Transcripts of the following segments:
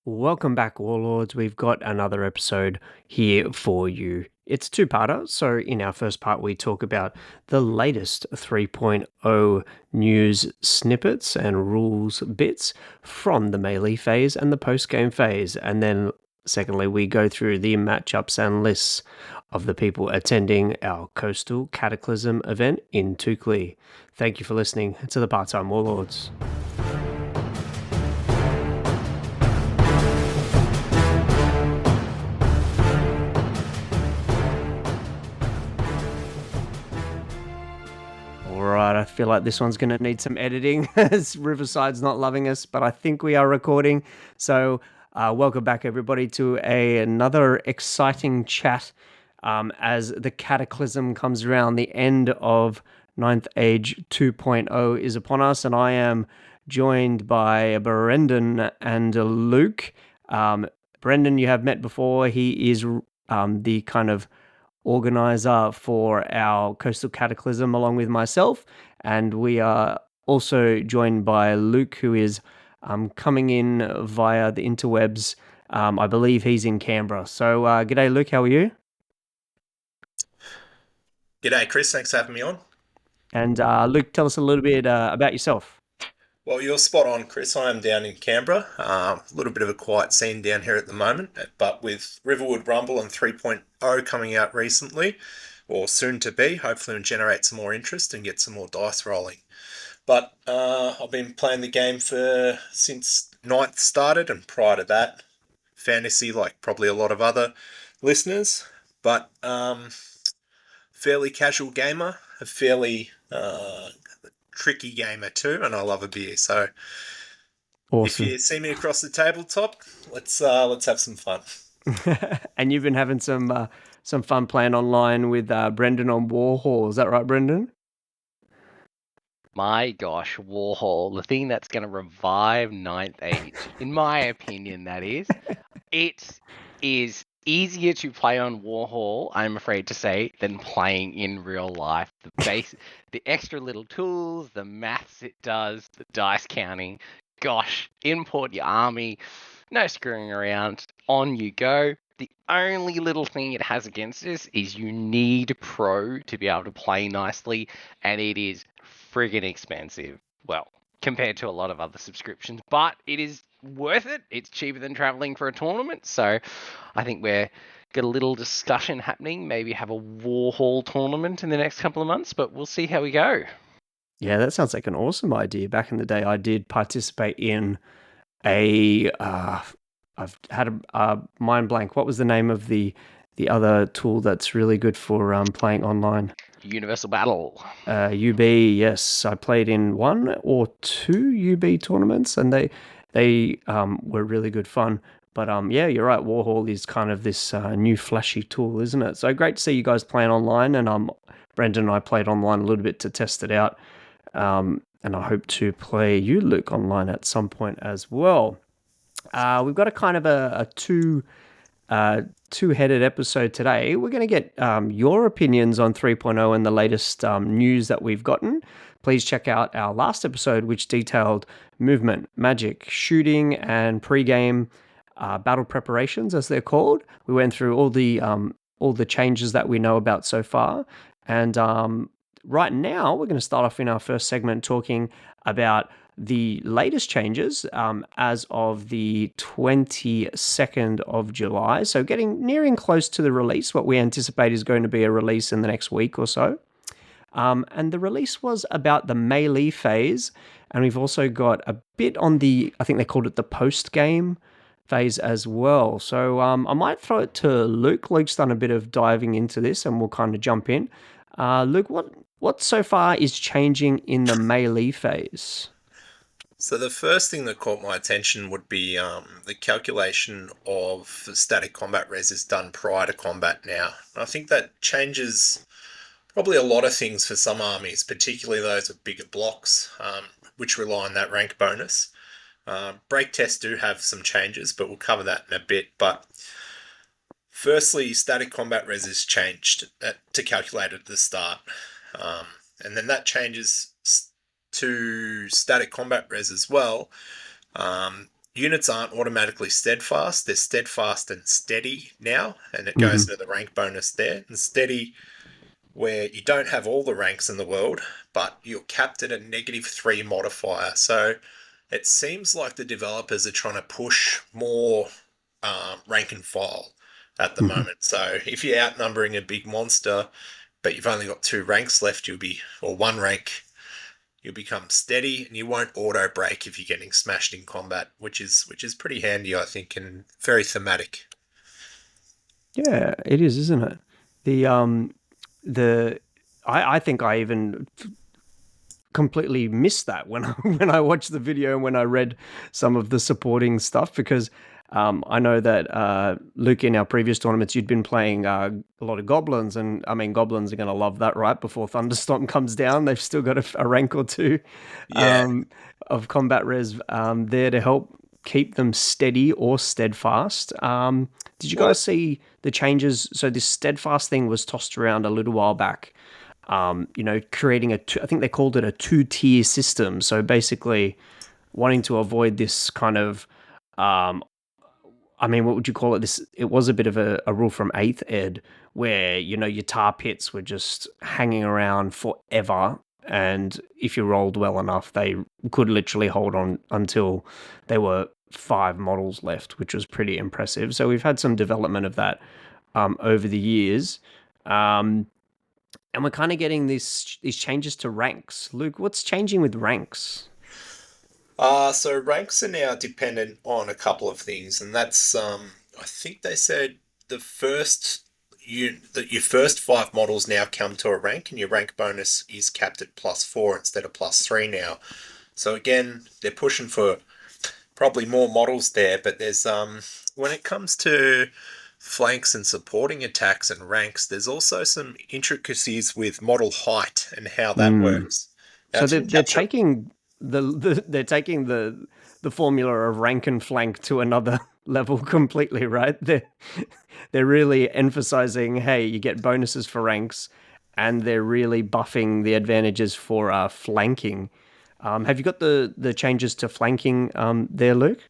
Welcome back, Warlords. We've got another episode here for you. It's two-parter, so in our first part we talk about the latest 3.0 news snippets and rules bits from the melee phase and the post-game phase, and then secondly we go through the matchups and lists of the people attending our Coastal Cataclysm event in Tukli. Thank you for listening to the Part-Time Warlords. Alright, I feel like this one's going to need some editing as Riverside's not loving us, but I think we are recording. So, welcome back, everybody, to another exciting chat as the Cataclysm comes around. The end of Ninth Age 2.0 is upon us, and I am joined by Brendan and Luke. Brendan, you have met before. He is the kind of organizer for our Coastal Cataclysm along with myself, and we are also joined by Luke, who is coming in via the interwebs. I believe he's in Canberra. So g'day Luke, how are you? G'day, Chris. Thanks for having me on. And Luke, tell us a little bit about yourself. Well, you're spot on, Chris. I am down in Canberra. A little bit of a quiet scene down here at the moment, but with Riverwood Rumble and 3.0 coming out recently, or soon to be, hopefully it'll generate some more interest and get some more dice rolling. But I've been playing the game for since ninth started, and prior to that, fantasy like probably a lot of other listeners. But fairly casual gamer, a fairly tricky gamer too, and I love a beer. So if Awesome. you see me across the tabletop, let's have some fun. And you've been having some fun playing online with Brendan on Warhol. Is that right, Brendan? My gosh, Warhol, the thing that's going to revive Ninth Age, in my opinion, that is. It is easier to play on Warhol, I'm afraid to say, than playing in real life. The extra little tools, the maths it does, the dice counting. Gosh, import your army, no screwing around, on you go. The only little thing it has against us is you need Pro to be able to play nicely, and it is friggin' expensive. Well, compared to a lot of other subscriptions, but it is worth it. It's cheaper than traveling for a tournament, so I think we're got a little discussion happening. Maybe have a Warhol tournament in the next couple of months, but we'll see how we go. Yeah, that sounds like an awesome idea. Back in the day, I did participate in a I've had a mind blank. What was the name of the other tool that's really good for playing online? Universal Battle. UB, yes. I played in one or two UB tournaments, and they were really good fun. But yeah, you're right. Warhol is kind of this new flashy tool, isn't it? So great to see you guys playing online, and Brendan and I played online a little bit to test it out. And I hope to play you, Luke, online at some point as well. We've got a kind of a two-headed episode today. We're going to get your opinions on 3.0 and the latest news that we've gotten. Please check out our last episode, which detailed movement, magic, shooting, and pre-game battle preparations, as they're called. We went through all the changes that we know about so far, and right now we're going to start off in our first segment talking about the latest changes as of the 22nd of July. So nearing close to the release, what we anticipate is going to be a release in the next week or so. And the release was about the melee phase. And we've also got a bit on I think they called it the post-game phase as well. So I might throw it to Luke. Luke's done a bit of diving into this, and we'll kind of jump in. Luke, what so far is changing in the melee phase? So the first thing that caught my attention would be the calculation of static combat res is done prior to combat now. I think that changes probably a lot of things for some armies, particularly those with bigger blocks, which rely on that rank bonus. Break tests do have some changes, but we'll cover that in a bit. But firstly, static combat res is changed to calculate at the start. And then that changes to static combat res as well units aren't automatically steadfast. They're steadfast and steady now, and it goes Hmm. into the rank bonus there. And steady, where you don't have all the ranks in the world, but you're capped at a -3 modifier. So it seems like the developers are trying to push more rank and file at the Hmm. moment. So if you're outnumbering a big monster, but you've only got 2 ranks left, or 1 rank, you'll become steady and you won't auto break if you're getting smashed in combat, which is pretty handy, I think, and very thematic. Yeah, it is, isn't it? The the I think I even completely missed that when when I watched the video and when I read some of the supporting stuff because I know that Luke, in our previous tournaments, you'd been playing a lot of goblins, and I mean goblins are going to love that, right? Before Thunderstorm comes down, they've still got a rank or two Yeah. um, of combat res there to help keep them steady or steadfast. Did you Well, guys see the changes? So this steadfast thing was tossed around a little while back, creating I think they called it a two-tier system. So basically, wanting to avoid this kind of, I mean, what would you call it? It was a bit of a rule from eighth ed where, your tar pits were just hanging around forever. And if you rolled well enough, they could literally hold on until there were 5 models left, which was pretty impressive. So we've had some development of that over the years. Um, and we're kind of getting these changes to ranks. Luke, what's changing with ranks? so ranks are now dependent on a couple of things, and that's I think they said the first that your first 5 models now come to a rank, and your rank bonus is capped at +4 instead of +3 now. So again, they're pushing for probably more models there, but there's when it comes to flanks and supporting attacks and ranks, there's also some intricacies with model height and how that Mm. works. Now, I So didn't they're catch it. taking they're taking the formula of rank and flank to another level completely, right? They're really emphasizing, hey, you get bonuses for ranks, and they're really buffing the advantages for flanking. Have you got the changes to flanking there, Luke?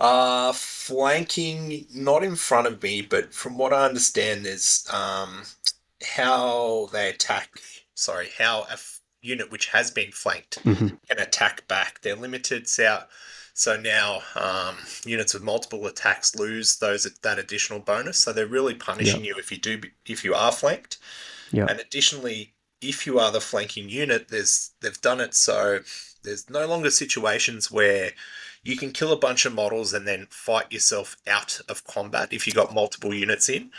Flanking, not in front of me, but from what I understand, there's how they attack. Sorry, how unit which has been flanked Hmm. can attack back. They're limited out, so now units with multiple attacks lose that additional bonus. So they're really Yeah, punishing you if you are flanked. yeah. And additionally, if you are the flanking unit, they've done it so there's no longer situations where you can kill a bunch of models and then fight yourself out of combat if you got multiple units in.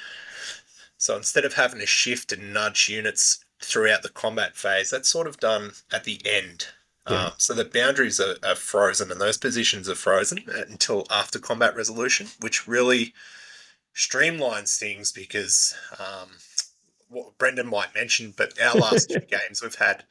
So instead of having to shift and nudge units throughout the combat phase, that's sort of done at the end. Yeah. So the boundaries are frozen and those positions are frozen until after combat resolution, which really streamlines things because what Brendan might mention, but our last 2 games we've had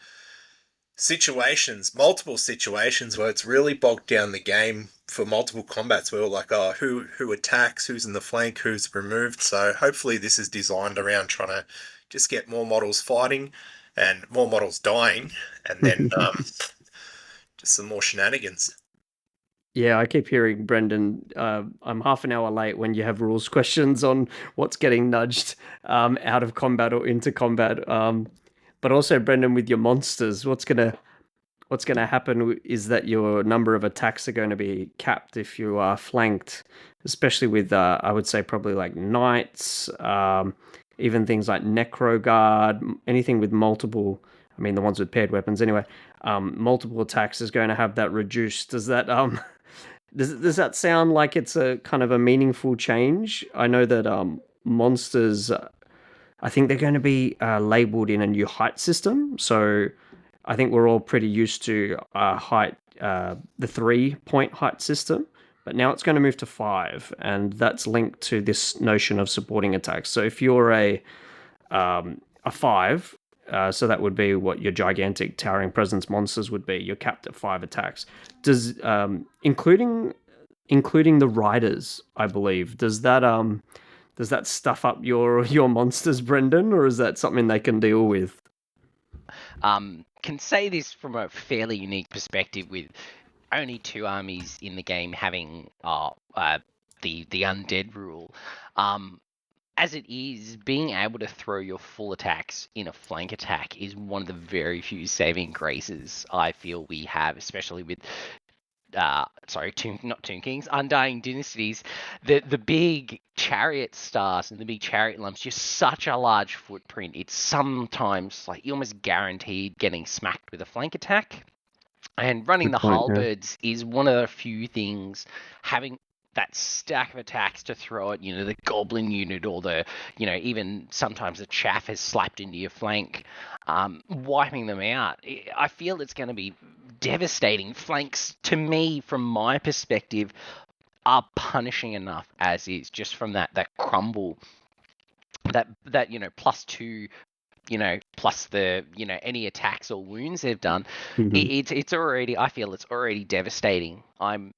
multiple situations where it's really bogged down the game for multiple combats. Where we're like, oh, who attacks, who's in the flank, who's removed. So hopefully this is designed around trying to just get more models fighting and more models dying, and then just some more shenanigans. Yeah, I keep hearing Brendan. I'm half an hour late when you have rules questions on what's getting nudged out of combat or into combat. But also, Brendan, with your monsters, what's gonna happen is that your number of attacks are going to be capped if you are flanked, especially with I would say probably like knights, even things like necro guard, anything with multiple. I mean, the ones with paired weapons anyway. Multiple attacks is going to have that reduced. Does that does that sound like it's a kind of a meaningful change? I know that monsters, I think they're going to be labeled in a new height system. So I think we're all pretty used to the 3-point height system, but now it's going to move to 5, and that's linked to this notion of supporting attacks. So if you're a 5, so that would be what your gigantic towering presence monsters would be. You're capped at 5 attacks. Does including the riders, I believe. Does that stuff up your monsters, Brendan, or is that something they can deal with? Can say this from a fairly unique perspective with only 2 armies in the game having the undead rule. As it is, being able to throw your full attacks in a flank attack is one of the very few saving graces I feel we have, especially with not Tomb Kings, Undying Dynasties. The big chariot stars and the big chariot lumps, just such a large footprint. It's sometimes like you're almost guaranteed getting smacked with a flank attack. And running Good the point, yeah. halberds is one of the few things, having that stack of attacks to throw at, the goblin unit, or even sometimes the chaff has slapped into your flank, wiping them out. I feel it's going to be devastating. Flanks, to me, from my perspective, are punishing enough as is, just from that crumble, that +2, plus the, any attacks or wounds they've done. It's already, I feel it's already devastating. I'm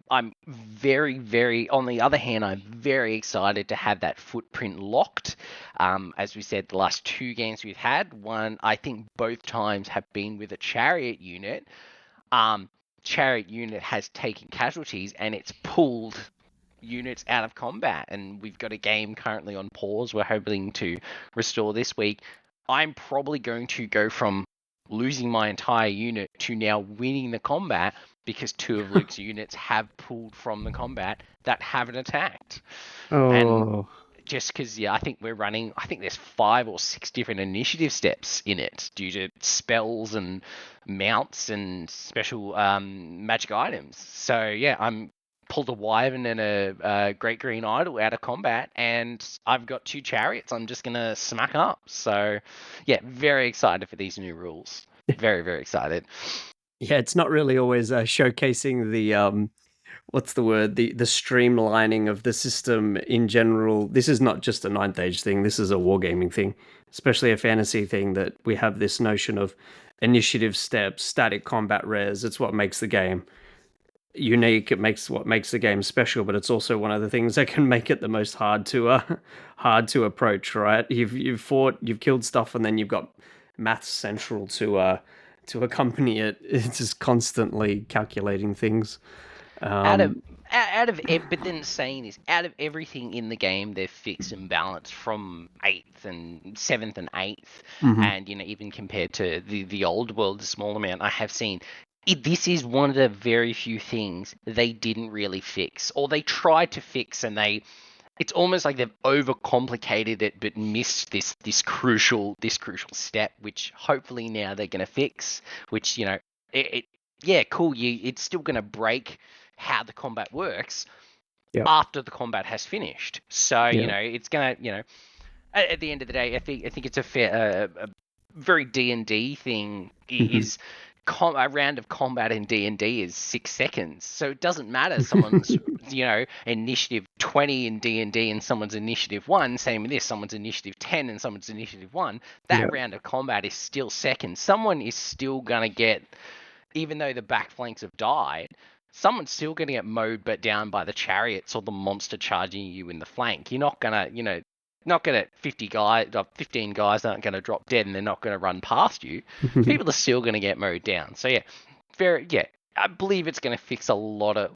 very, very, on the other hand, I'm very excited to have that footprint locked. As we said, the last 2 games we've had, one, I think both times have been with a chariot unit. Chariot unit has taken casualties and it's pulled units out of combat, and we've got a game currently on pause we're hoping to restore this week. I'm probably going to go from losing my entire unit to now winning the combat because 2 of Luke's units have pulled from the combat that haven't attacked. And just because, I think there's 5 or 6 different initiative steps in it due to spells and mounts and special magic items. So I'm pulled a wyvern and a great green idol out of combat, and I've got 2 chariots I'm just gonna smack up. So very excited for these new rules. Very, very excited. Yeah, it's not really always showcasing the what's the word, the streamlining of the system in general. This is not just a 9th age thing, this is a wargaming thing, especially a fantasy thing, that we have this notion of initiative steps, static combat res. It's what makes the game unique. It makes what makes the game special, but it's also one of the things that can make it the most hard to approach, right? You've fought, you've killed stuff, and then you've got maths central to accompany it. It's just constantly calculating things. But then saying this, out of everything in the game, they've fixed and balanced from 8th and 7th and 8th, and even compared to the old world, the small amount I have seen. This is one of the very few things they didn't really fix, or they tried to fix, and it's almost like they've overcomplicated it but missed this crucial step, which hopefully now they're going to fix. Which cool. It's still going to break how the combat works after the combat has finished. So it's going to at the end of the day, I think it's a fair, a very D&D thing is. A round of combat in D&D is 6 seconds, so it doesn't matter someone's initiative 20 in D&D and someone's initiative 1. Same with this, someone's initiative 10 and someone's initiative 1. That round of combat is still seconds. Someone is still gonna get, even though the back flanks have died, someone's still gonna get mowed but down by the chariots or the monster charging you in the flank. You're not gonna not going to 15 guys aren't going to drop dead and they're not going to run past you. People are still going to get mowed down. So I believe it's going to fix a lot,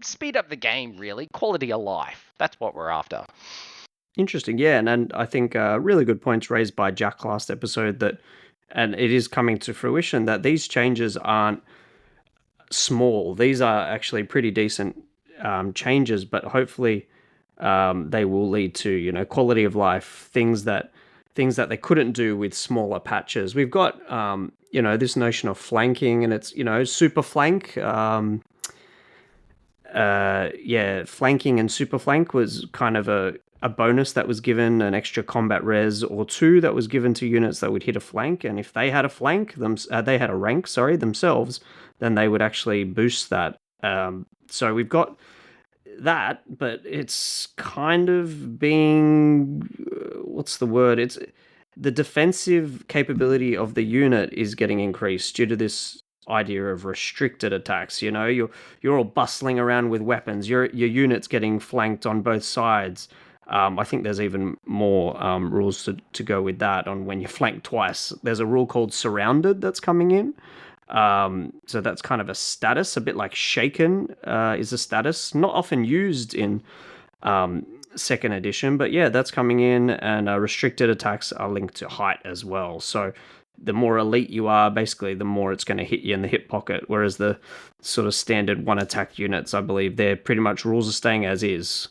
speed up the game, really. Quality of life. That's what we're after. Interesting, yeah, and I think really good points raised by Jack last episode, that, and it is coming to fruition, that these changes aren't small. These are actually pretty decent changes, but hopefully they will lead to quality of life, things that they couldn't do with smaller patches. We've got this notion of flanking, and it's super flank. Flanking and super flank was kind of a bonus that was given, an extra combat res or 2 that was given to units that would hit a flank, and if they had a they had a rank, themselves, then they would actually boost that. So we've got that, but it's kind of being, what's the word? It's the defensive capability of the unit is getting increased due to this idea of restricted attacks. You're all bustling around with weapons. Your unit's getting flanked on both sides. I think there's even more rules to go with that on when you flank twice. There's a rule called surrounded that's coming in. So that's kind of a status, a bit like shaken is a status, not often used in second edition, but yeah, that's coming in, and restricted attacks are linked to height as well. So the more elite you are, basically, the more it's going to hit you in the hip pocket. Whereas the sort of standard one attack units, I believe, they're pretty much rules are staying as is,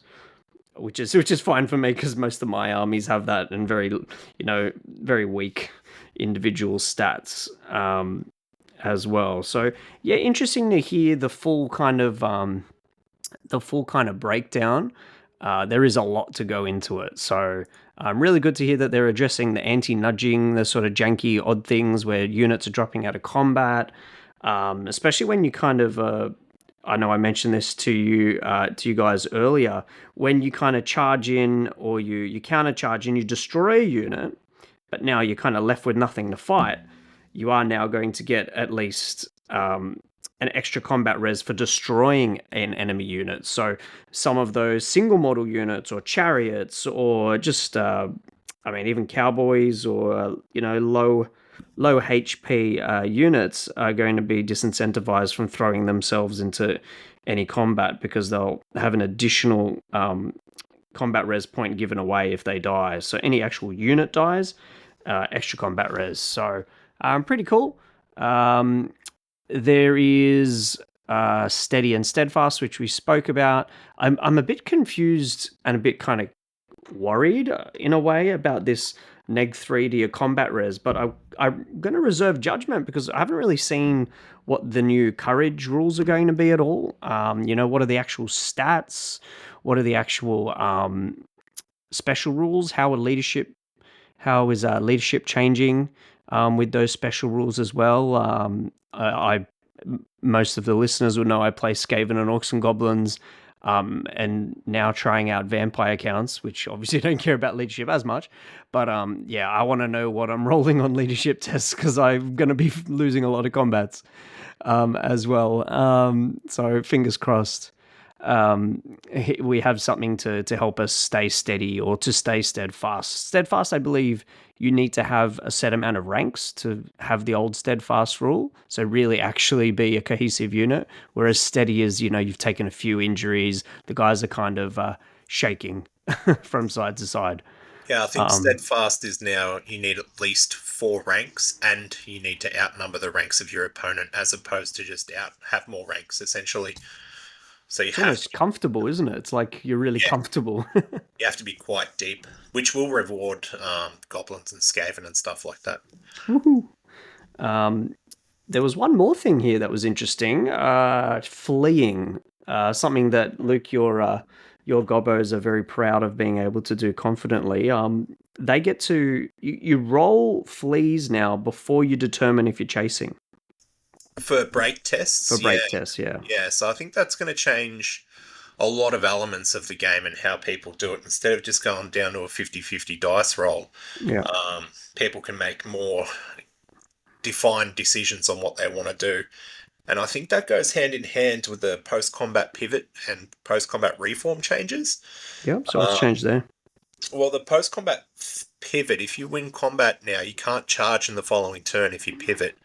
which is fine for me because most of my armies have that, and very weak individual stats as well. So yeah, interesting to hear the full kind of breakdown. There is a lot to go into it. So really good to hear that they're addressing the anti-nudging, the sort of janky, odd things where units are dropping out of combat, especially when you kind of. I know I mentioned this to you guys earlier. When you kind of charge in, or you counter charge and you destroy a unit, but now you're kind of left with nothing to fight. You are now going to get at least an extra combat res for destroying an enemy unit. So some of those single model units or chariots or just, even cowboys or, low HP units are going to be disincentivized from throwing themselves into any combat because they'll have an additional combat res point given away if they die. So any actual unit dies, extra combat res. So pretty cool. There is steady and steadfast, which we spoke about. I'm a bit confused and a bit kind of worried in a way about this neg 3 to your combat res, but I'm going to reserve judgment because I haven't really seen what the new courage rules are going to be at all. What are the actual stats? What are the actual special rules? How is leadership changing with those special rules as well? Most of the listeners would know I play Skaven and Orcs and Goblins, and now trying out vampire accounts, which obviously don't care about leadership as much. But I want to know what I'm rolling on leadership tests because I'm going to be losing a lot of combats as well. So fingers crossed. We have something to help us stay steady or to stay steadfast. Steadfast, I believe you need to have a set amount of ranks to have the old steadfast rule. So really actually be a cohesive unit. Whereas steady is, you've taken a few injuries. The guys are kind of shaking from side to side. Yeah, I think steadfast is now you need at least 4 ranks, and you need to outnumber the ranks of your opponent as opposed to just have more ranks essentially. So it's almost comfortable, isn't it? It's like you're really comfortable. You have to be quite deep, which will reward goblins and Skaven and stuff like that. There was one more thing here that was interesting. Fleeing. Something that, Luke, your gobbos are very proud of being able to do confidently. They get to... You roll fleas now before you determine if you're chasing. For break tests? For break tests, yeah. Yeah, so I think that's going to change a lot of elements of the game and how people do it. Instead of just going down to a 50-50 dice roll, people can make more defined decisions on what they want to do. And I think that goes hand in hand with the post-combat pivot and post-combat reform changes. Yeah, so what's changed there? Well, the post-combat pivot, if you win combat now, you can't charge in the following turn if you pivot.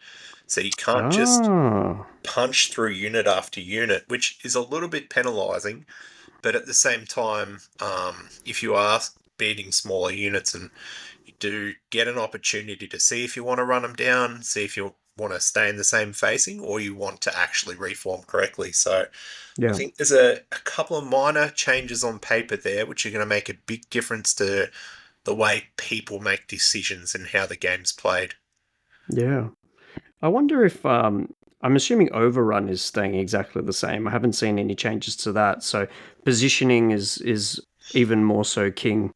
So you can't just punch through unit after unit, which is a little bit penalising. But at the same time, if you are beating smaller units and you do get an opportunity to see if you want to run them down, see if you want to stay in the same facing, or you want to actually reform correctly. So I think there's a couple of minor changes on paper there, which are going to make a big difference to the way people make decisions and how the game's played. Yeah. I wonder if I'm assuming Overrun is staying exactly the same. I haven't seen any changes to that. So positioning is even more so king.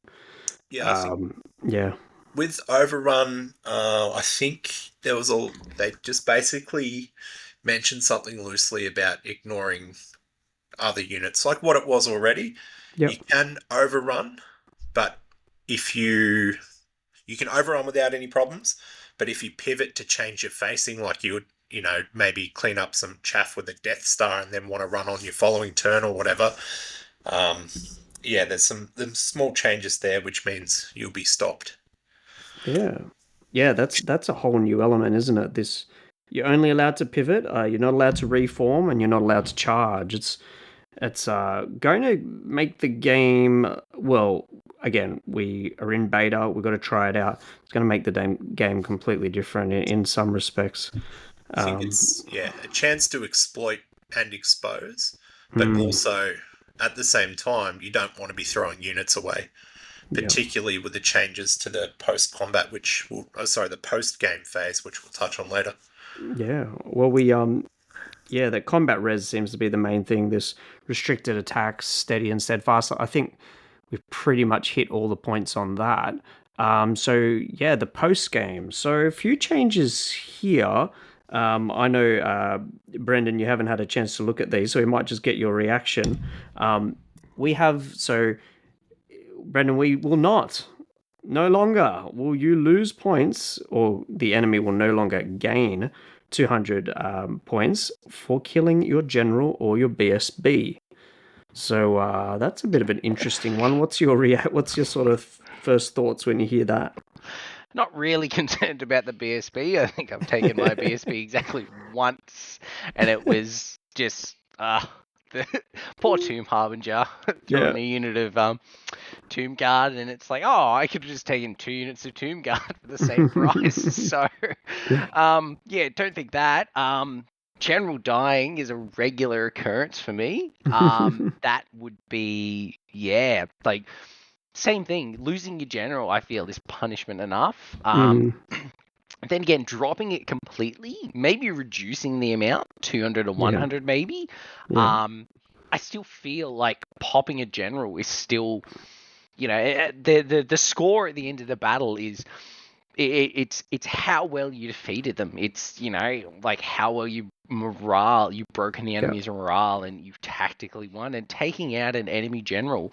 Yeah. Yeah. With Overrun, I think they just basically mentioned something loosely about ignoring other units, like what it was already. Yep. You can overrun, but if you can overrun without any problems. But if you pivot to change your facing, like you would, maybe clean up some chaff with a Death Star and then want to run on your following turn or whatever, there's some small changes there, which means you'll be stopped. Yeah. Yeah, that's a whole new element, isn't it? This You're only allowed to pivot. You're not allowed to reform, and you're not allowed to charge. It's going to make the game. Well, again, we are in beta. We've got to try it out. It's going to make the game completely different in some respects. I think it's a chance to exploit and expose, but Hmm. also at the same time you don't want to be throwing units away, Yeah. particularly with the changes to the post combat, the post game phase, which we'll touch on later. Yeah. Well, the combat res seems to be the main thing. This restricted attacks, steady and steadfast. I think we've pretty much hit all the points on that. So yeah, the post game. So a few changes here. I know, Brendan, you haven't had a chance to look at these, so we might just get your reaction. We have so Brendan, we will not. No longer will you lose points, or the enemy will no longer gain 200 points for killing your general or your BSB. So that's a bit of an interesting one. What's your What's your sort of first thoughts when you hear that? Not really concerned about the BSB. I think I've taken my BSB exactly once, and it was just the poor Tomb Harbinger throwing a unit of Tomb Guard, and it's like, oh, I could have just taken 2 units of Tomb Guard for the same price. So, don't think that. General dying is a regular occurrence for me. That would be, like, same thing. Losing your general, I feel, is punishment enough. Then again, dropping it completely, maybe reducing the amount, 200 or 100 maybe. Yeah. I still feel like popping a general is still, the score at the end of the battle is, it's how well you defeated them. It's, like how well you've broken the enemy's morale, and you've tactically won. And taking out an enemy general,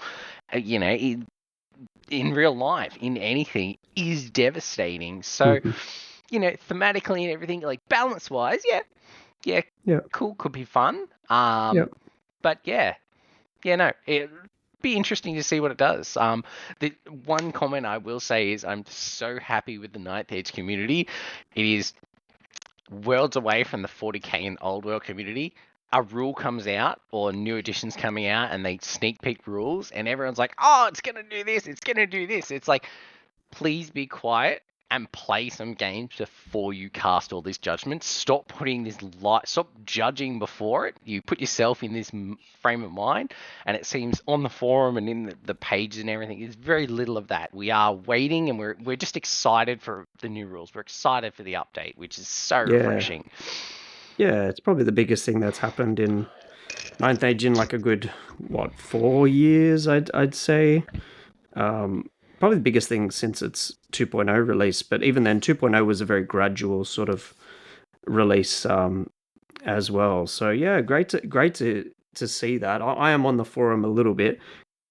in real life, in anything, is devastating. So, thematically and everything, like balance-wise, cool, could be fun. But it'd be interesting to see what it does. The one comment I will say is I'm so happy with the Ninth Age community. It is worlds away from the 40k and old world community. A rule comes out, or new editions coming out, and they sneak peek rules, and everyone's like, oh, it's going to do this, it's going to do this. It's like, please be quiet and play some games before you cast all these judgments. Stop putting this stop judging before it. You put yourself in this frame of mind, and it seems on the forum and in the pages and everything, there's very little of that. We are waiting, and we're just excited for the new rules. We're excited for the update, which is so refreshing. Yeah, it's probably the biggest thing that's happened in Ninth Age in like a good 4 years, I'd say. Probably the biggest thing since its 2.0 release, but even then 2.0 was a very gradual sort of release as well. So yeah, great to see that. I am on the forum a little bit,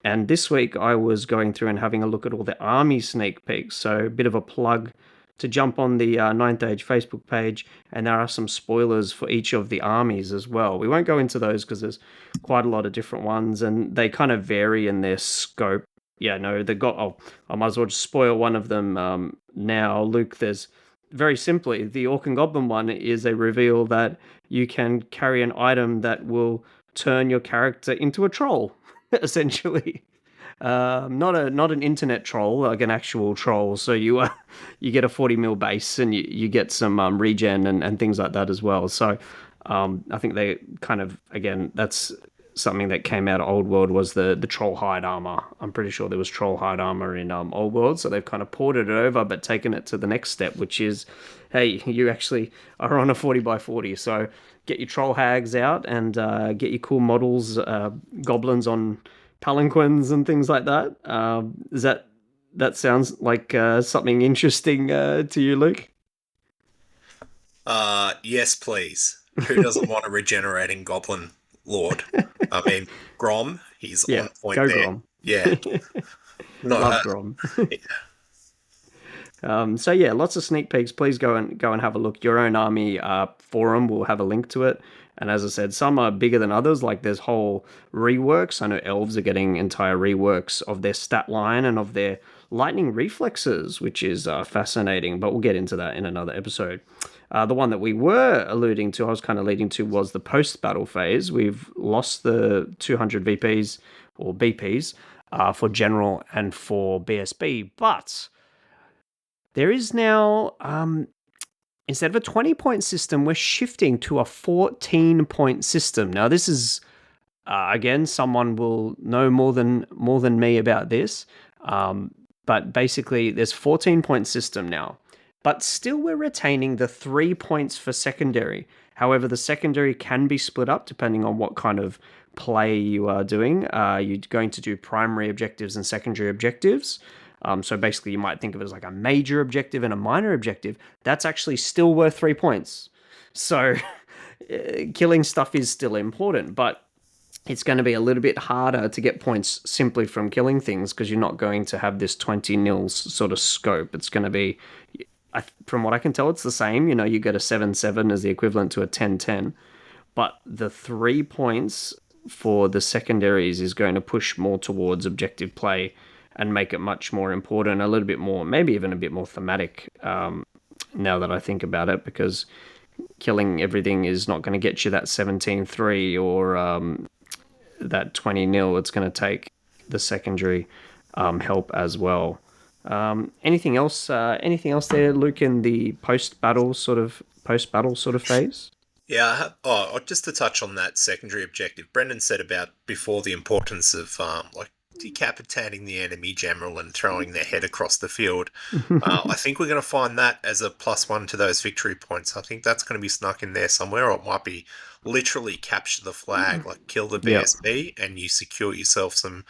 and this week I was going through and having a look at all the army sneak peeks. So a bit of a plug to jump on the Ninth Age Facebook page, and there are some spoilers for each of the armies as well. We won't go into those because there's quite a lot of different ones, and they kind of vary in their scope. Yeah, no, I might as well just spoil one of them now. Luke, there's very simply, the Orc and Goblin one is a reveal that you can carry an item that will turn your character into a troll, essentially. Not an internet troll, like an actual troll. So you get a 40 mil base, and you get some regen and things like that as well. So I think they kind of, again, that's something that came out of Old World, was the troll hide armor. I'm pretty sure there was troll hide armor in Old World, so they've kind of ported it over, but taken it to the next step, which is, hey, you actually are on a 40 by 40. So get your troll hags out and get your cool models, goblins on palanquins and things like that. That sounds like something interesting to you, Luke? Yes, please. Who doesn't want a regenerating goblin lord? I mean, Grom, he's on point go there. Grom. Yeah. Love Grom. So yeah, lots of sneak peeks. Please go and have a look. Your Own Army forum will have a link to it. And as I said, some are bigger than others. Like there's whole reworks. I know elves are getting entire reworks of their stat line and of their lightning reflexes, which is fascinating, but we'll get into that in another episode. The one that we were alluding to, I was kind of leading to, was the post-battle phase. We've lost the 200 VPs or BPs for General and for BSB, but there is now, instead of a 20-point system, we're shifting to a 14-point system. Now, this is, again, someone will know more than me about this, but basically there's 14-point system now. But still we're retaining the 3 points for secondary. However, the secondary can be split up depending on what kind of play you are doing. You're going to do primary objectives and secondary objectives. So basically you might think of it as like a major objective and a minor objective. That's actually still worth 3 points. So killing stuff is still important, but it's going to be a little bit harder to get points simply from killing things because you're not going to have this 20 nils sort of scope. It's going to be, from what I can tell, it's the same. You know, you get a 7-7 as the equivalent to a 10-10. But the 3 points for the secondaries is going to push more towards objective play and make it much more important, a little bit more, maybe even a bit more thematic now that I think about it, because killing everything is not going to get you that 17-3 or that 20-0. It's going to take the secondary help as well. Anything else there, Luke, in the post-battle sort of phase? Yeah, just to touch on that secondary objective, Brendan said about before the importance of like decapitating the enemy general and throwing their head across the field. I think we're going to find that as a +1 to those victory points. I think that's going to be snuck in there somewhere, or it might be literally capture the flag, like kill the BSB, and you secure yourself some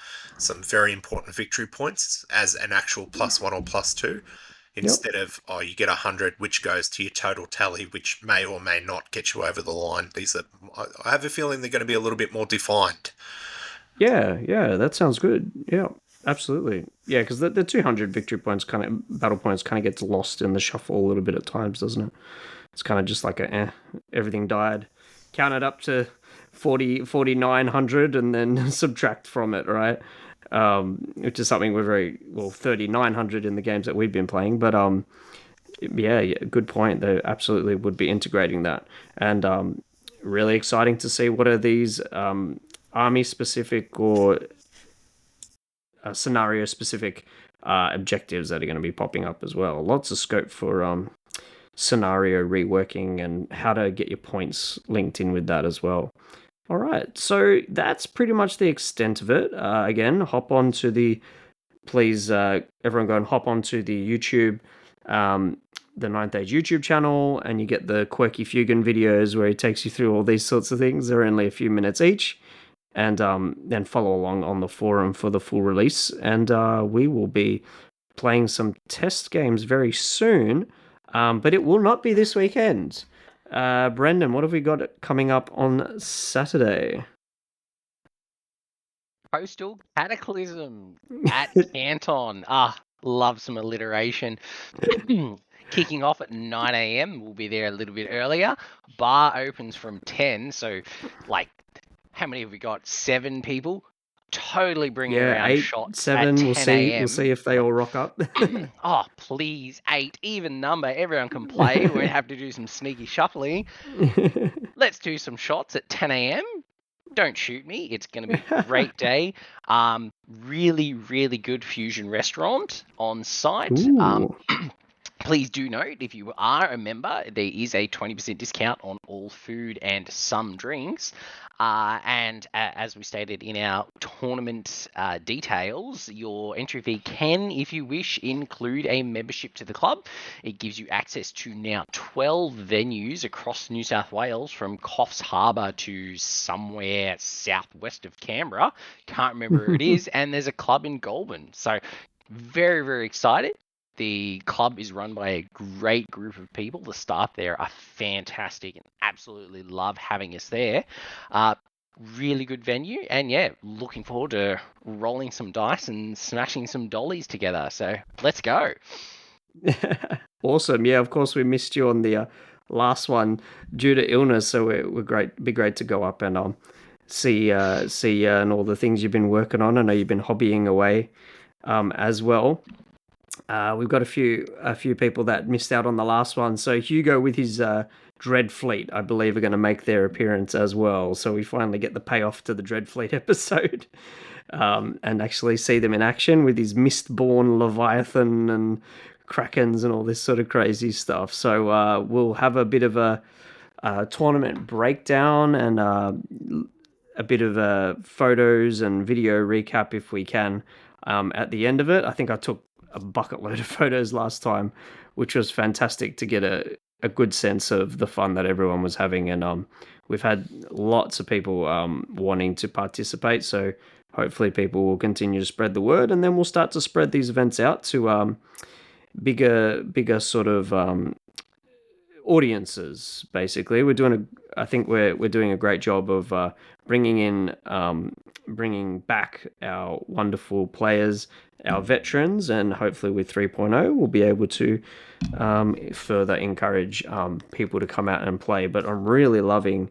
very important victory points as an actual +1 or +2. Instead of, you get 100, which goes to your total tally, which may or may not get you over the line. I have a feeling they're going to be a little bit more defined. Yeah, that sounds good. Yeah, absolutely. Yeah, because the 200 victory points battle points kind of gets lost in the shuffle a little bit at times, doesn't it? It's kind of just like everything died. Count it up to 4,900 and then subtract from it, right? Which is something we're 3,900 in the games that we've been playing. But yeah, good point. They absolutely would be integrating that. And really exciting to see what are these army-specific or scenario-specific objectives that are going to be popping up as well. Lots of scope for scenario reworking and how to get your points linked in with that as well. All right, so that's pretty much the extent of it. Again, please, everyone go and hop onto the YouTube, the Ninth Age YouTube channel, and you get the Quirky Fugan videos where he takes you through all these sorts of things. They're only a few minutes each. And then follow along on the forum for the full release. And we will be playing some test games very soon, but it will not be this weekend. Brendan, what have we got coming up on Saturday? Coastal Cataclysm at Canton. Love some alliteration. Kicking off at 9 a.m. We'll be there a little bit earlier. Bar opens from 10, so how many have we got? 7 people. Totally bringing around 8, shots 7. At 10 a.m. We'll see if they all rock up. Oh, please, 8, even number. Everyone can play. We won't have to do some sneaky shuffling. Let's do some shots at 10 a.m. Don't shoot me. It's going to be a great day. Really, really good fusion restaurant on site. Please do note, if you are a member, there is a 20% discount on all food and some drinks. And as we stated in our tournament details, your entry fee can, if you wish, include a membership to the club. It gives you access to now 12 venues across New South Wales, from Coffs Harbour to somewhere southwest of Canberra. Can't remember where it is. And there's a club in Goulburn. So very, very excited. The club is run by a great group of people. The staff there are fantastic and absolutely love having us there. Really good venue, and yeah, looking forward to rolling some dice and smashing some dollies together. So let's go. Awesome. Yeah, of course we missed you on the last one due to illness, so we're great. It'd be great to go up and see you and all the things you've been working on. I know you've been hobbying away as well. We've got a few people that missed out on the last one. So Hugo with his Dread Fleet, I believe, are going to make their appearance as well. So we finally get the payoff to the Dread Fleet episode, and actually see them in action with his Mistborn Leviathan and Krakens and all this sort of crazy stuff. So we'll have a bit of a tournament breakdown and a bit of photos and video recap if we can at the end of it. I think I took a bucket load of photos last time, which was fantastic to get a good sense of the fun that everyone was having. And we've had lots of people wanting to participate. So hopefully people will continue to spread the word, and then we'll start to spread these events out to bigger sort of audiences. Basically, I think we're doing a great job of bringing back our wonderful players, our veterans, and hopefully with 3.0 we'll be able to further encourage people to come out and play. But I'm really loving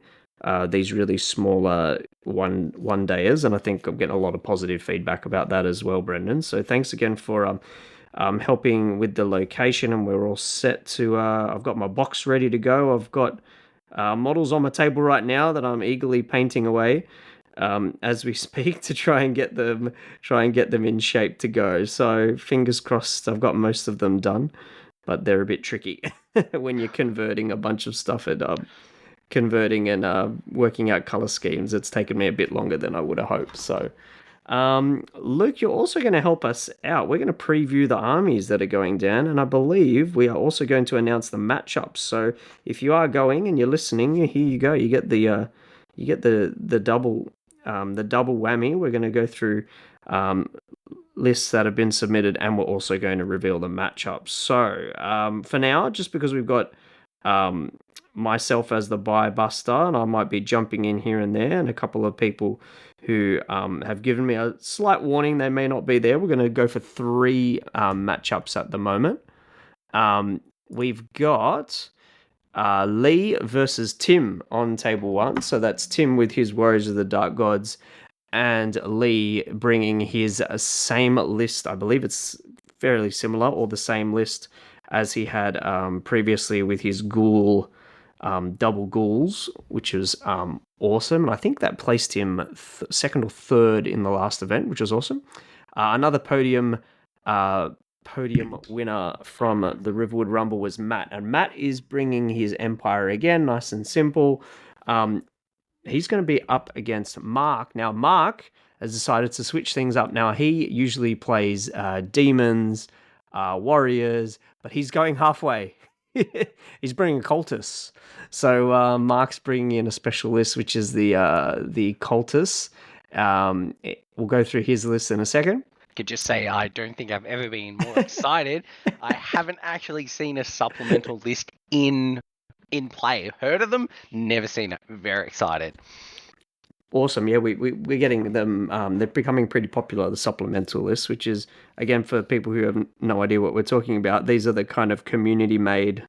these really smaller one-dayers, and I think I'm getting a lot of positive feedback about that as well, Brendan. So thanks again for helping with the location, and we're all set to I've got my box ready to go. I've got models on my table right now that I'm eagerly painting away as we speak to try and get them in shape to go. So fingers crossed I've got most of them done, but they're a bit tricky when you're converting a bunch of stuff and converting and working out color schemes. It's taken me a bit longer than I would have hoped. So Luke, you're also going to help us out. We're going to preview the armies that are going down, and I believe we are also going to announce the matchups. So if you are going and you're listening, here you go. You get the double whammy. We're going to go through lists that have been submitted, and we're also going to reveal the matchups. So for now, just because we've got myself as the buy buster, and I might be jumping in here and there, and a couple of people who have given me a slight warning they may not be there. We're going to go for 3 matchups at the moment. We've got Lee versus Tim on table 1. So that's Tim with his Warriors of the Dark Gods, and Lee bringing his same list. I believe it's fairly similar, or the same list as he had previously with his ghoul, double ghouls, which is awesome. And I think that placed him second or third in the last event, which was awesome. Another podium winner from the Riverwood Rumble was Matt, and Matt is bringing his Empire again, nice and simple. He's going to be up against Mark. Now, Mark has decided to switch things up. Now, he usually plays demons, warriors, but he's going halfway. He's bringing cultists. So Mark's bringing in a special list, which is the cultists. We'll go through his list in a second. Could just say I don't think I've ever been more excited. I haven't actually seen a supplemental list in play. Heard of them, never seen it. Very excited. Awesome. Yeah, we're getting them. They're becoming pretty popular, the supplemental lists, which is, again, for people who have no idea what we're talking about, these are the kind of community-made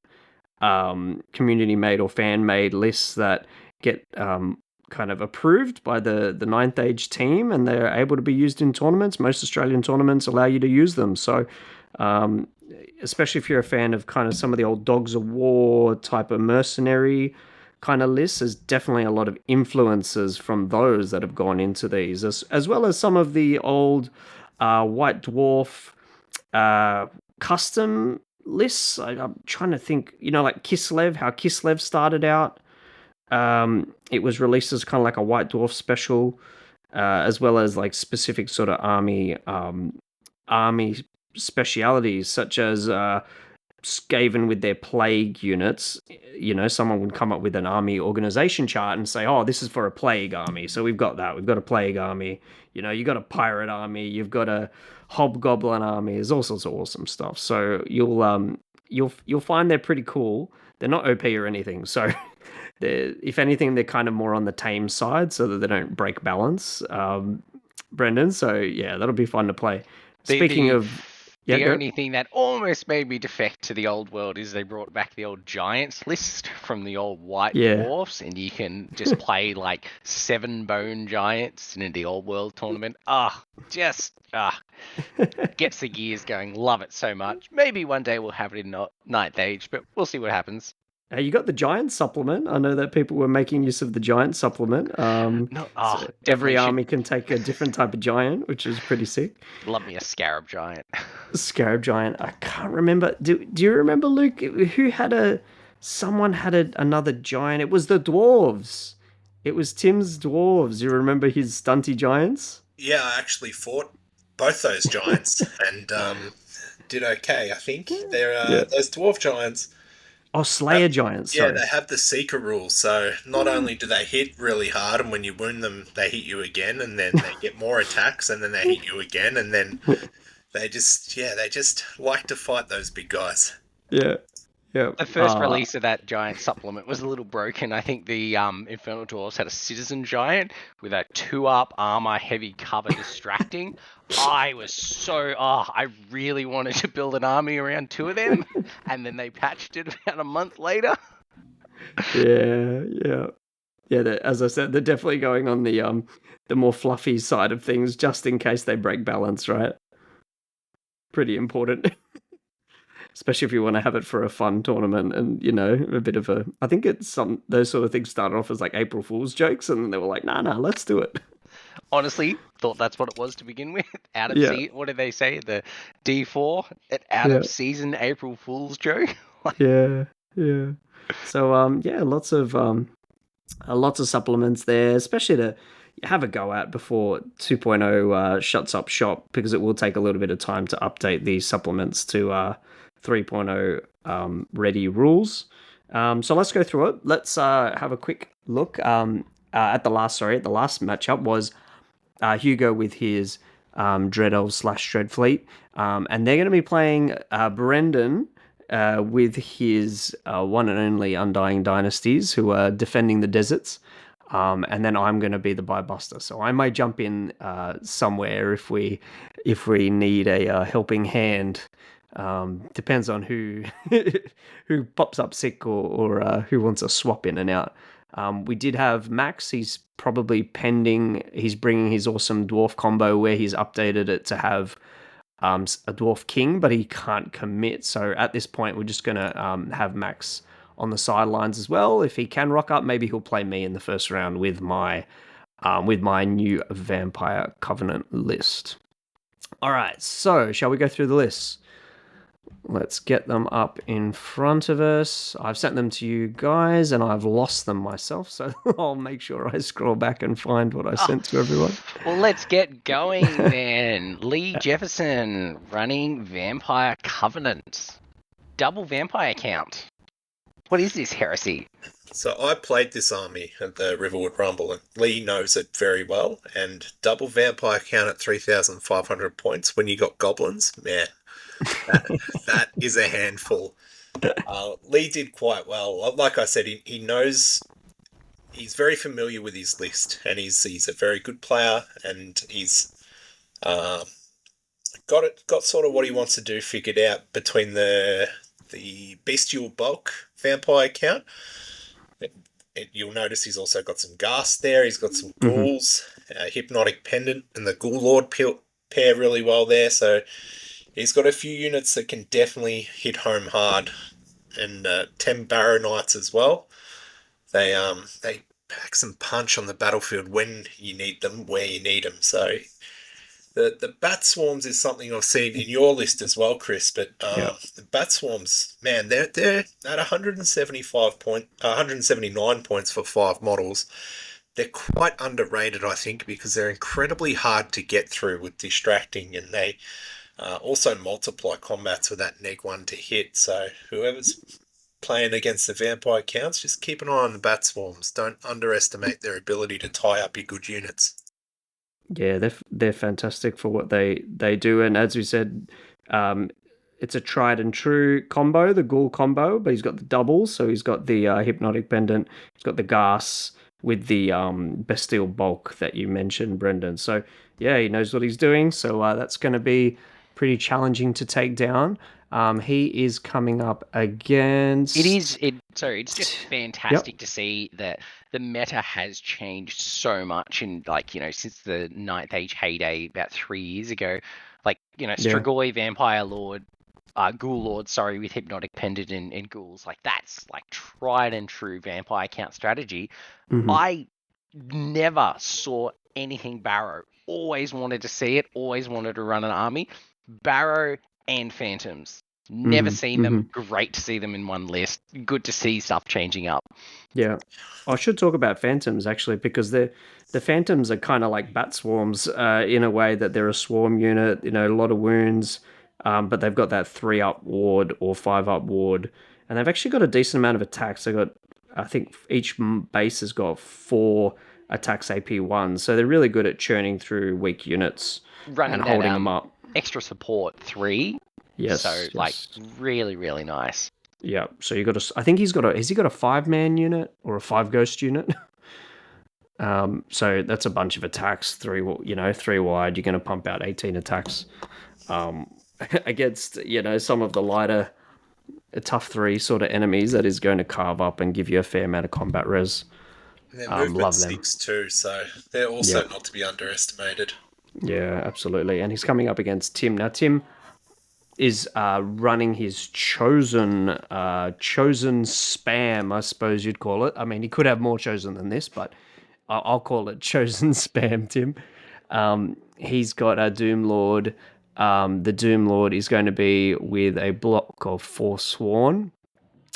or fan-made lists that get kind of approved by the Ninth Age team, and they're able to be used in tournaments. Most Australian tournaments allow you to use them. So especially if you're a fan of kind of some of the old Dogs of War type of mercenary kind of lists, there's definitely a lot of influences from those that have gone into these, as well as some of the old White Dwarf custom lists. I'm trying to think, like Kislev, how Kislev started out. It was released as kind of like a White Dwarf special, as well as like specific sort of army specialities, such as Skaven with their plague units. Someone would come up with an army organization chart and say, oh, this is for a plague army. So we've got that. We've got a plague army. You've got a pirate army. You've got a hobgoblin army. There's all sorts of awesome stuff. So you'll find they're pretty cool. They're not OP or anything. So if anything, they're kind of more on the tame side so that they don't break balance, Brendan. So yeah, that'll be fun to play. Speaking of... Yeah, The go. only thing that almost made me defect to the old world is they brought back the old giants list from the old white Yeah. dwarfs, and you can just play like 7 bone giants in the old world tournament. Gets the gears going. Love it so much. Maybe one day we'll have it in Ninth Age, but we'll see what happens. You got the giant supplement. I know that people were making use of the giant supplement. No, So every definitely should. army can take a different type of giant, which is pretty sick. Love me a scarab giant. Scarab giant. I can't remember. Do you remember, Luke? Who had a? Someone had another giant. It was the dwarves. It was Tim's dwarves. You remember his stunty giants? Yeah, I actually fought both those giants and did okay. I think they're Yeah. those dwarf giants. Oh, Slayer giants. Yeah, Sorry. they have the Seeker rule, so not only do they hit really hard, and when you wound them, they hit you again, and then they get more attacks, and then they hit you again, and then they just like to fight those big guys. Yeah. Yeah. The first release of that giant supplement was a little broken. I think the Infernal Dwarves had a Citizen Giant with a 2-up armor, heavy cover distracting. I really wanted to build an army around 2 of them, and then they patched it about a month later. Yeah. As I said, they're definitely going on the more fluffy side of things, just in case they break balance, right? Pretty important. Especially if you want to have it for a fun tournament and, a bit of a... I think those sort of things started off as like April Fool's jokes, and then they were like, nah, let's do it. Honestly, thought that's what it was to begin with. What did they say? The D4? Out of season April Fool's joke? Yeah. So, lots of supplements there, especially to have a go at before 2.0 shuts up shop, because it will take a little bit of time to update these supplements to 3.0 ready rules. So let's go through it. Let's have a quick look at the last matchup was Hugo with his Dread Elves / Dreadfleet, and they're going to be playing Brendan with his one and only Undying Dynasties, who are defending the deserts. And then I'm going to be the Buy-Buster. So I might jump in somewhere if we need a helping hand. Depends on who who pops up sick or who wants a swap in and out. We did have Max. He's probably pending. He's bringing his awesome dwarf combo where he's updated it to have a dwarf king, but he can't commit. So at this point, we're just gonna have Max on the sidelines as well. If he can rock up, maybe he'll play me in the first round with my new Vampire Covenant list. All right, so shall we go through the lists? Let's get them up in front of us. I've sent them to you guys, and I've lost them myself, so I'll make sure I scroll back and find what I sent to everyone. Well, let's get going then. Lee Jefferson running Vampire Covenant. Double vampire count. What is this heresy? So I played this army at the Riverwood Rumble, and Lee knows it very well, and double vampire count at 3,500 points when you got goblins, man. That is a handful. Lee did quite well. Like I said, he knows, he's very familiar with his list, and he's a very good player, and he's got sort of what he wants to do figured out between the bestial bulk vampire count. You'll notice he's also got some ghast there. He's got some ghouls, hypnotic pendant, and the ghoul lord pair really well there. So he's got a few units that can definitely hit home hard, and 10 Barrow Knights as well. They pack some punch on the battlefield when you need them, where you need them. So the Bat Swarms is something I've seen in your list as well, Chris. But the Bat Swarms, man, they're at 179 points for 5 models. They're quite underrated, I think, because they're incredibly hard to get through with distracting, and they also multiply combats with that -1 to hit. So whoever's playing against the vampire counts, just keep an eye on the Bat Swarms. Don't underestimate their ability to tie up your good units. Yeah, they're fantastic for what they do, and as we said, it's a tried and true combo, the Ghoul combo, but he's got the doubles, so he's got the Hypnotic Pendant, he's got the gas with the Bestial Bulk that you mentioned, Brendan. So yeah, he knows what he's doing, so that's going to be pretty challenging to take down. He is coming up against. It's just fantastic to see that the meta has changed so much in, like, since the Ninth Age heyday about 3 years ago. Like, Strigoi, Vampire Lord, Ghoul Lord, with Hypnotic Pendant and Ghouls. Like, that's like tried and true vampire count strategy. Mhm. I never saw anything Barrow. Always wanted to see it, always wanted to run an army. Barrow and Phantoms. Never seen them. Great to see them in one list. Good to see stuff changing up. Yeah. I should talk about Phantoms, actually, because the Phantoms are kind of like bat swarms in a way that they're a swarm unit, a lot of wounds, but they've got that 3-up ward or 5-up ward, and they've actually got a decent amount of attacks. I think each base has got 4 attacks AP1, so they're really good at churning through weak units Running and holding them up. Extra support 3. Yes. So, like, really, really nice. Yeah. So you got I think has he got a 5-man unit or a 5-ghost unit? So that's a bunch of attacks, 3 wide. You're going to pump out 18 attacks against some of the lighter, tough 3 sort of enemies. That is going to carve up and give you a fair amount of combat res. Their movement 6 too, so they're also not to be underestimated. Yeah, absolutely. And he's coming up against Tim. Now, Tim is running his chosen spam, I suppose you'd call it. I mean, he could have more chosen than this, but I'll call it chosen spam, Tim. He's got a Doom Lord. The Doom Lord is going to be with a block of Forsworn.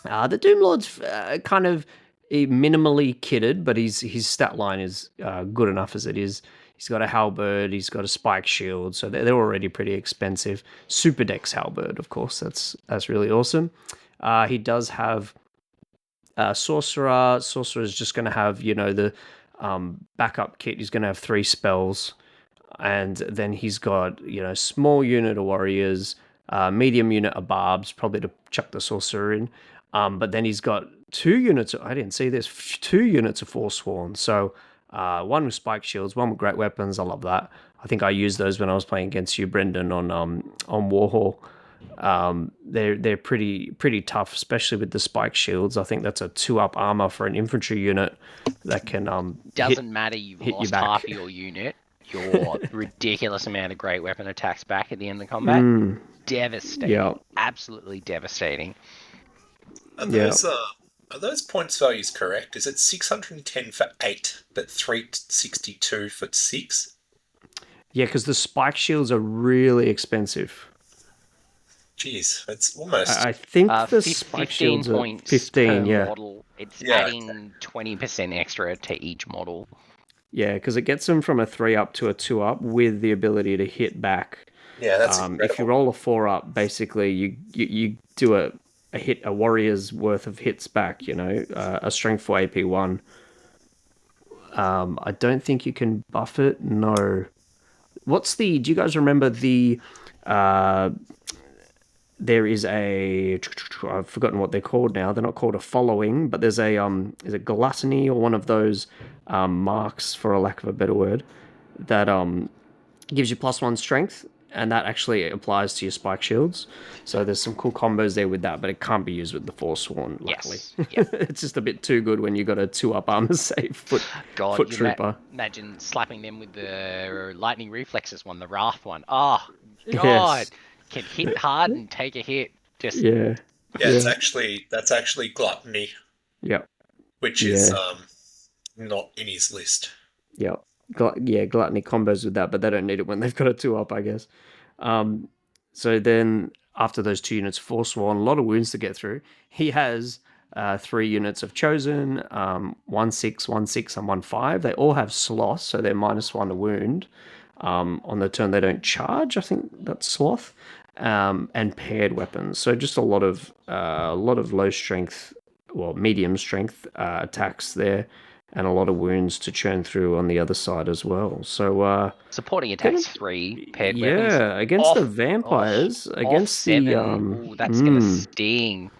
The Doom Lord's kind of minimally kitted, but his stat line is good enough as it is. He's got a halberd, he's got a spike shield, so they're already pretty expensive. Super Dex halberd, of course, that's really awesome. He does have Sorcerer. Sorcerer is just going to have, the backup kit. He's going to have 3 spells. And then he's got, small unit of warriors, medium unit of barbs, probably to chuck the sorcerer in. But then he's got 2 units, I didn't see this, 2 units of Forsworn. So one with spike shields, one with great weapons. I love that. I think I used those when I was playing against you, Brendan, on Warhol. They're pretty tough, especially with the spike shields. I think that's a 2-up armor for an infantry unit that can doesn't matter. You've lost half of your unit. Your ridiculous amount of great weapon attacks back at the end of the combat. Devastating. Absolutely devastating. And are those points values correct? Is it 610 for 8, but 362 for 6? Yeah, because the spike shields are really expensive. Jeez, it's almost... I think the spike shields are 15, per model. It's adding 20% extra to each model. Yeah, because it gets them from a 3-up to a 2-up with the ability to hit back. Yeah, that's incredible. If you roll a 4-up, basically you do a warrior's worth of hits back, a strength 4 AP1. I don't think you can buff it, no. Do you guys remember there is I've forgotten what they're called now. They're not called a following, but there's is it gluttony or one of those marks, for a lack of a better word, that gives you +1 strength, and that actually applies to your spike shields. So there's some cool combos there with that, but it can't be used with the Forsworn, luckily. Yes. It's just a bit too good when you got a 2-up armor save foot trooper. Imagine slapping them with the lightning reflexes one, the Wrath one. Oh, God. Yes. Can hit hard and take a hit. Just that's actually gluttony. Yep. Which is not in his list. Yep. Gluttony combos with that, but they don't need it when they've got a 2-up, I guess. So then after those 2 units of Forsworn, a lot of wounds to get through. He has 3 units of Chosen, 1/6, 1/6, and 1/5. They all have Sloth, so they're -1 to wound. On the turn they don't charge, I think that's Sloth, and paired weapons. So just a lot of low strength, medium strength attacks there, and a lot of wounds to churn through on the other side as well. So supporting attacks 3 paired weapons. Yeah, against the vampires, against 7. That's gonna sting.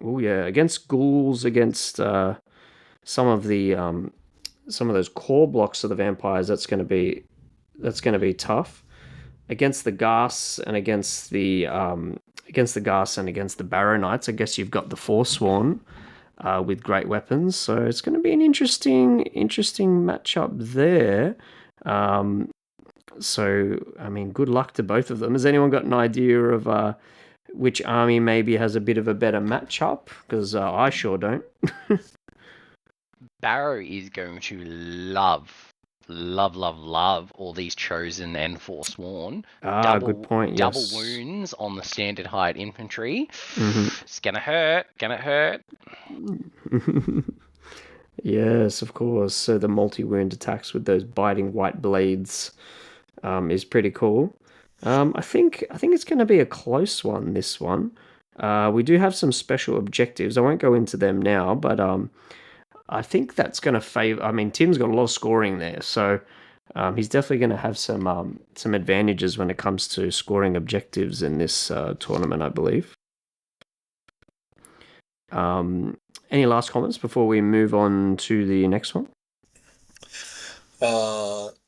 Oh yeah, against ghouls, against some of those core blocks of the vampires. That's going to be tough. against the Gas and against the Gas and against the Barrow Knights. I guess you've got the Forsworn with great weapons, so it's going to be an interesting matchup there. So I mean, good luck to both of them. Has anyone got an idea of which army maybe has a bit of a better matchup? Because I sure don't. Barrow is going to love all these chosen and forsworn. Good point. Double Yes. wounds on the standard height infantry. Mm-hmm. It's gonna hurt. Yes, of course. So the multi-wound attacks with those biting white blades is pretty cool. I think it's going to be a close one. This one. We do have some special objectives. I won't go into them now, but I think that's going to favor. I mean, Tim's got a lot of scoring there, so he's definitely going to have some advantages when it comes to scoring objectives in this tournament, I believe. Any last comments before we move on to the next one?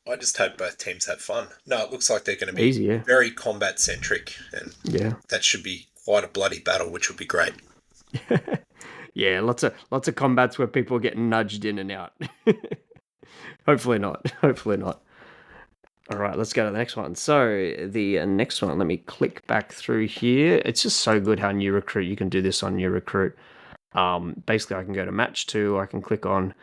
I just hope both teams have fun. No, it looks like they're going to be Easy, yeah. very combat centric, and that should be quite a bloody battle, which would be great. Yeah, lots of combats where people get nudged in and out. Hopefully not. All right, let's go to the next one. So the next one, let me click back through here. It's just so good how New Recruit, you can do this on New Recruit. Basically, I can go to match 2. I can click on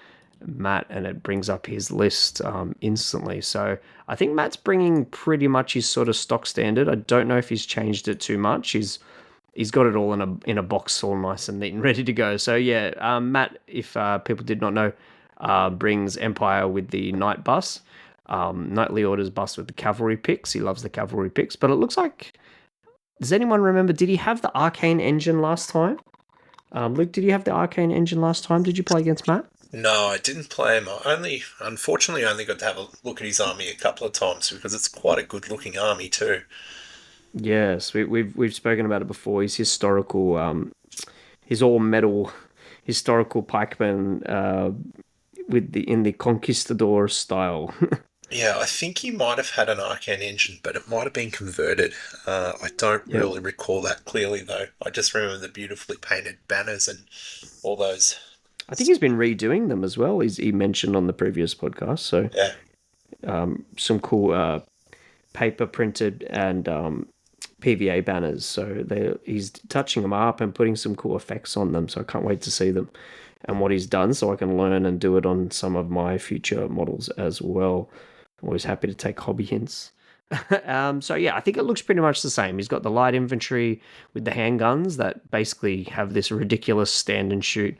Matt, and it brings up his list instantly. So I think Matt's bringing pretty much his sort of stock standard. I don't know if he's changed it too much. He's got it all in a box, all nice and neat and ready to go. So yeah, Matt, if people did not know, brings Empire with the Knight bus, Knightly Orders bus with the cavalry picks. He loves the cavalry picks, but it looks like. Does anyone remember? Did he have the Arcane Engine last time? Luke, did you have the Arcane Engine last time? Did you play against Matt? No, I didn't play him. Unfortunately, I only got to have a look at his army a couple of times because it's quite a good-looking army too. Yes, we've spoken about it before. He's historical. He's all metal, historical pikeman in the conquistador style. Yeah, I think he might have had an Arcane Engine, but it might have been converted. I don't really recall that clearly, though. I just remember the beautifully painted banners and all those. I think he's been redoing them as well. He mentioned on the previous podcast. So yeah, some cool paper printed and PVA banners. So he's touching them up and putting some cool effects on them. So I can't wait to see them and what he's done, so I can learn and do it on some of my future models as well. I'm always happy to take hobby hints. So yeah, I think it looks pretty much the same. He's got the light infantry with the handguns that basically have this ridiculous stand and shoot,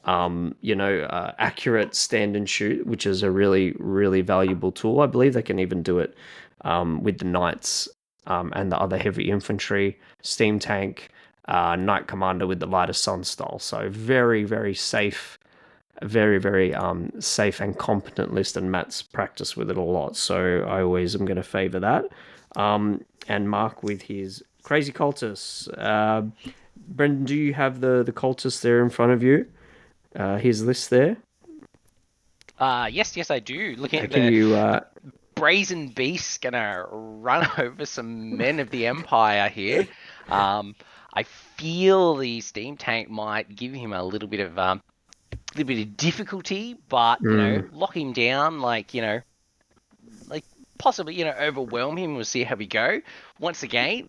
accurate stand and shoot, which is a really, really valuable tool. I believe they can even do it with the knights and the other heavy infantry, steam tank, knight commander with the lighter sun style. So very, very safe. Very, very safe and competent list, and Matt's practiced with it a lot, so I always am going to favour that. And Mark with his crazy cultists. Brendan, do you have the cultists there in front of you? His list there? Yes, I do. Looking at the brazen beast gonna run over some men of the Empire here. I feel the steam tank might give him a little bit of difficulty, but lock him down, like possibly overwhelm him. We'll see how we go. Once again,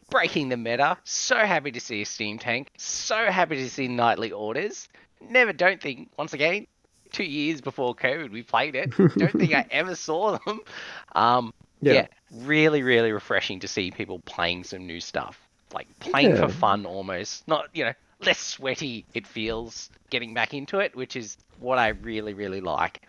breaking the meta. So happy to see a steam tank. So happy to see Knightly Orders. Don't think, once again, 2 years before COVID we played it. Don't think I ever saw them. Yeah, really, really refreshing to see people playing some new stuff. Like playing for fun almost. Not, less sweaty it feels getting back into it, which is what I really, really like.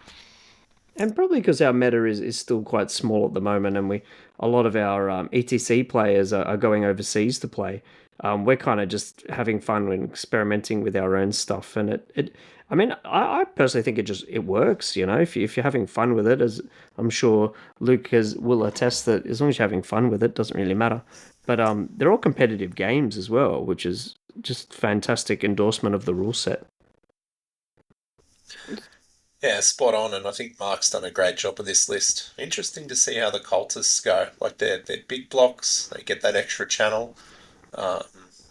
And probably because our meta is still quite small at the moment, and a lot of our ETC players are going overseas to play. We're kind of just having fun and experimenting with our own stuff, and I personally think it works. If you're having fun with it, as I'm sure Luke will attest, that as long as you're having fun with it, it doesn't really matter. But they're all competitive games as well, which is just fantastic endorsement of the rule set. Yeah, spot on, and I think Mark's done a great job of this list. Interesting to see how the cultists go. Like they're big blocks, they get that extra channel. Um,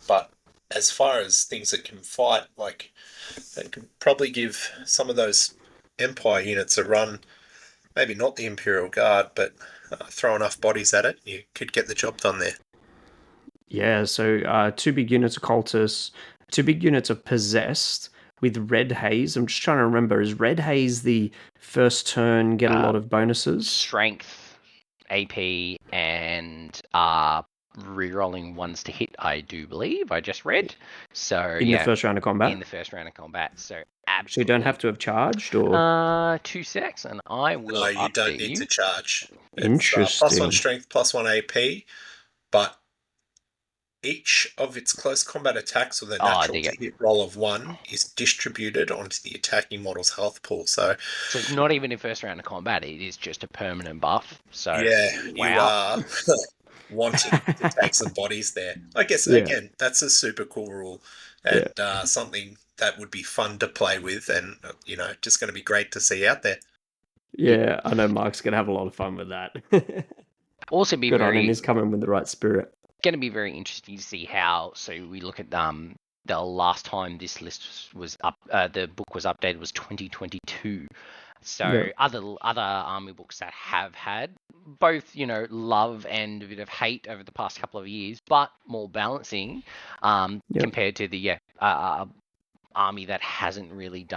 but as far as things that can fight, like they could probably give some of those Empire units a run. Maybe not the Imperial Guard, but throw enough bodies at it, you could get the job done there. Yeah, so 2 big units of cultists, 2 big units of possessed with red haze. I'm just trying to remember, is red haze the first turn get a lot of bonuses? Strength, AP, and rerolling ones to hit, I do believe. I just read. So In the first round of combat? In the first round of combat. So absolutely. So you don't have to have charged, or 2 secs, and I will. No, you don't need to charge. Interesting. It's +1 strength, +1 AP, but each of its close combat attacks with a natural to hit roll of 1 is distributed onto the attacking model's health pool. So it's not even in first round of combat, it is just a permanent buff. So yeah, you are wanting to take some bodies there. I guess, again, that's a super cool rule and something that would be fun to play with and, just going to be great to see out there. Yeah, I know Mark's going to have a lot of fun with that. Also be Good on him, he's coming with the right spirit. Going to be very interesting to see how. So we look at the last time this list was up, the book was updated was 2022. So other army books that have had both love and a bit of hate over the past couple of years, but more balancing compared to the army that hasn't really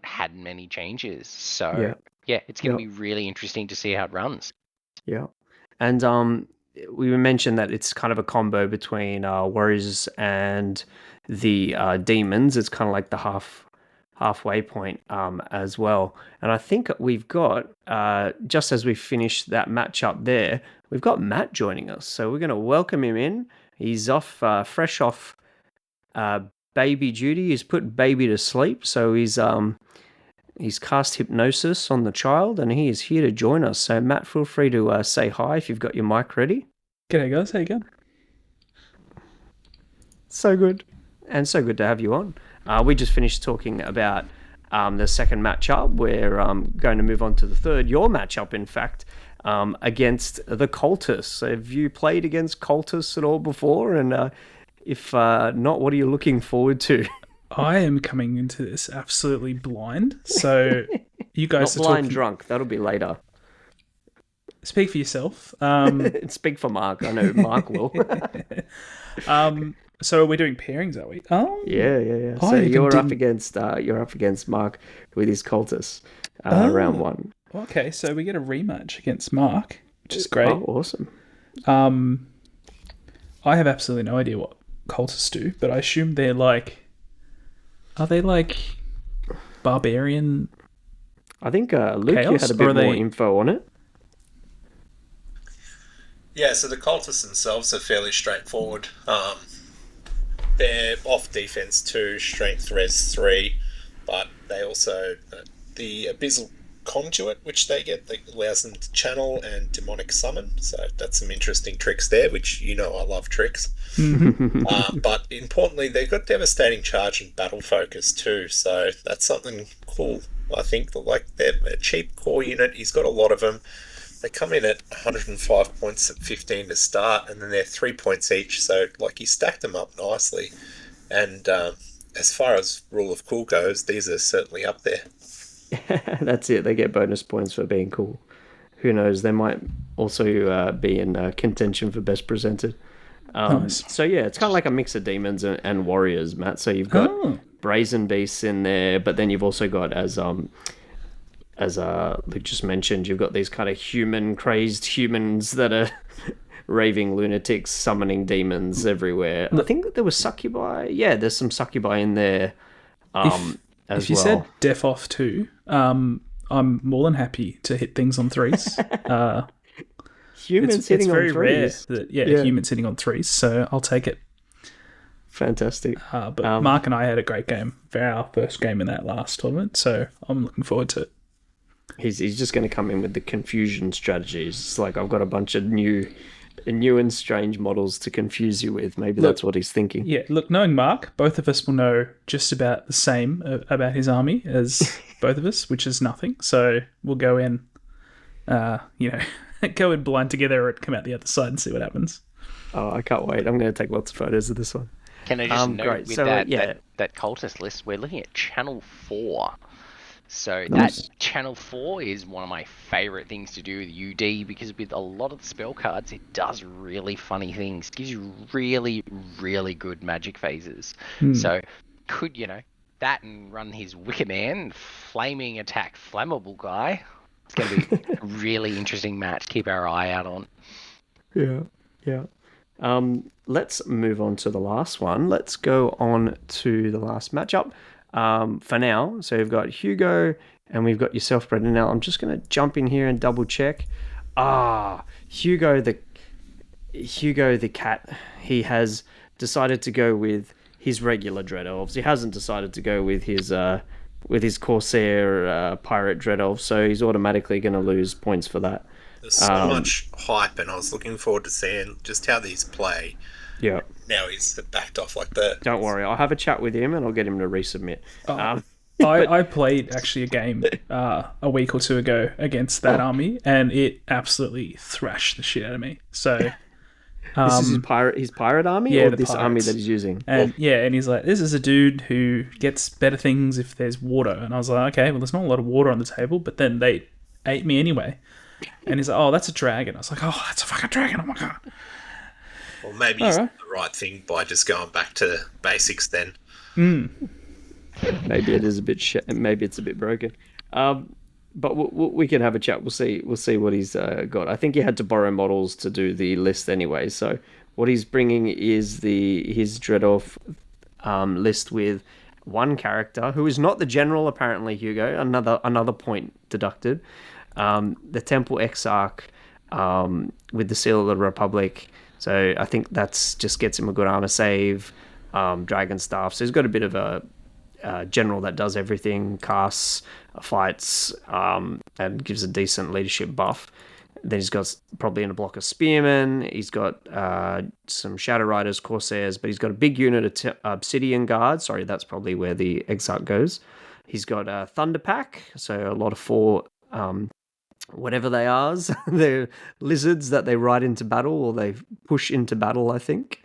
had many changes. So it's going to be really interesting to see how it runs. Yeah, and we mentioned that it's kind of a combo between warriors and the demons. It's kind of like the halfway point as well. And I think we've got, just as we finish that matchup there, we've got Matt joining us. So we're going to welcome him in. He's fresh off baby duty. He's put baby to sleep. So he's cast hypnosis on the child, and he is here to join us. So, Matt, feel free to say hi if you've got your mic ready. G'day, guys. How you going? So good. And so good to have you on. We just finished talking about the second matchup. We're going to move on to the third. Your matchup, in fact, against the cultists. Have you played against cultists at all before? And if not, what are you looking forward to? I am coming into this absolutely blind, so you guys not are blind talking... drunk. That'll be later. Speak for yourself. Speak for Mark. I know Mark will. So we're doing pairings, are we? Oh, yeah. So you're up against Mark with his cultists, round 1. Okay, so we get a rematch against Mark, which is great. Oh, awesome. I have absolutely no idea what cultists do, but I assume they're like... Are they like barbarian? I think Luke, you had a bit more info on it. Yeah, so the cultists themselves are fairly straightforward. They're off defense 2, strength res 3, but they also the abyssal conduit, which they get, that allows them to channel and demonic summon. So that's some interesting tricks there, which I love tricks. But importantly, they've got devastating charge and battle focus too. So that's something cool. I think they're a cheap core unit. He's got a lot of them. They come in at 105 points at 15 to start, and then they're 3 points each. So he stacked them up nicely. And as far as rule of cool goes, these are certainly up there. That's it. They get bonus points for being cool. Who knows? They might also be in contention for best presented. Nice. So yeah, it's kind of like a mix of demons and warriors, Matt. So you've got brazen beasts in there, but then you've also got, as Luke just mentioned, you've got these kind of crazy humans that are raving lunatics summoning demons everywhere. I think that there was succubi. Yeah, there's some succubi in there. If you said def off too, I'm more than happy to hit things on 3s. Humans hitting on 3s. It's very rare that humans hitting on 3s, so I'll take it. Fantastic. But Mark and I had a great game for our first game in that last tournament, so I'm looking forward to it. He's just going to come in with the confusion strategies. It's like, I've got a bunch of new and strange models to confuse you with. Maybe that's what he's thinking. Yeah, look, knowing Mark, both of us will know just about the same about his army as both of us, which is nothing. So we'll go in, go in blind together or come out the other side and see what happens. Oh, I can't wait. I'm going to take lots of photos of this one. Can I just note great. with So, that cultist list, we're looking at channel 4. So Nice. that channel 4 is one of my favourite things to do with UD, because with a lot of the spell cards, it does really funny things. It gives you really, really good magic phases. So could, that and run his Wicker Man, flaming attack flammable guy. It's going to be a really interesting match. Keep our eye out on. Yeah. Let's move on to the last one. Let's go on to the last matchup for now. So we've got Hugo and we've got yourself, Brendan. Now I'm just going to jump in here and double check. Hugo the cat. He has decided to go with his regular Dread Elves. He hasn't decided to go with his Corsair pirate Dread Elves, so he's automatically going to lose points for that. There's so much hype, and I was looking forward to seeing just how these play. Yeah. Now he's backed off like that. Don't worry, I'll have a chat with him and I'll get him to resubmit. I played actually a game a week or two ago against that army, and it absolutely thrashed the shit out of me. So this is his pirate army, or this army pirates. that he's using? And and he's like, this is a dude who gets better things if there's water. And I was like, okay, well, there's not a lot of water on the table, but then they ate me anyway. And he's like, oh, that's a dragon. I was like, oh, that's a fucking dragon. Oh my god. Well, maybe he's done the right thing by just going back to basics then. Maybe it is a bit maybe it's a bit broken. But we can have a chat. We'll see what he's got. I think he had to borrow models to do the list anyway. So what he's bringing is his Dread Elf list with one character who is not the general, apparently, Hugo. Another point deducted. The Temple Exarch with the Seal of the Republic. So I think that's just gets him a good armor save. Dragon Staff. So he's got a bit of a general that does everything, casts, fights, and gives a decent leadership buff. Then he's got probably in a block of spearmen. He's got some Shadow Riders, Corsairs, but he's got a big unit of Obsidian Guard. Sorry, that's probably where the Exarch goes. He's got a Thunder Pack, so a lot of 4, whatever they are. They're lizards that they ride into battle, or they push into battle, I think.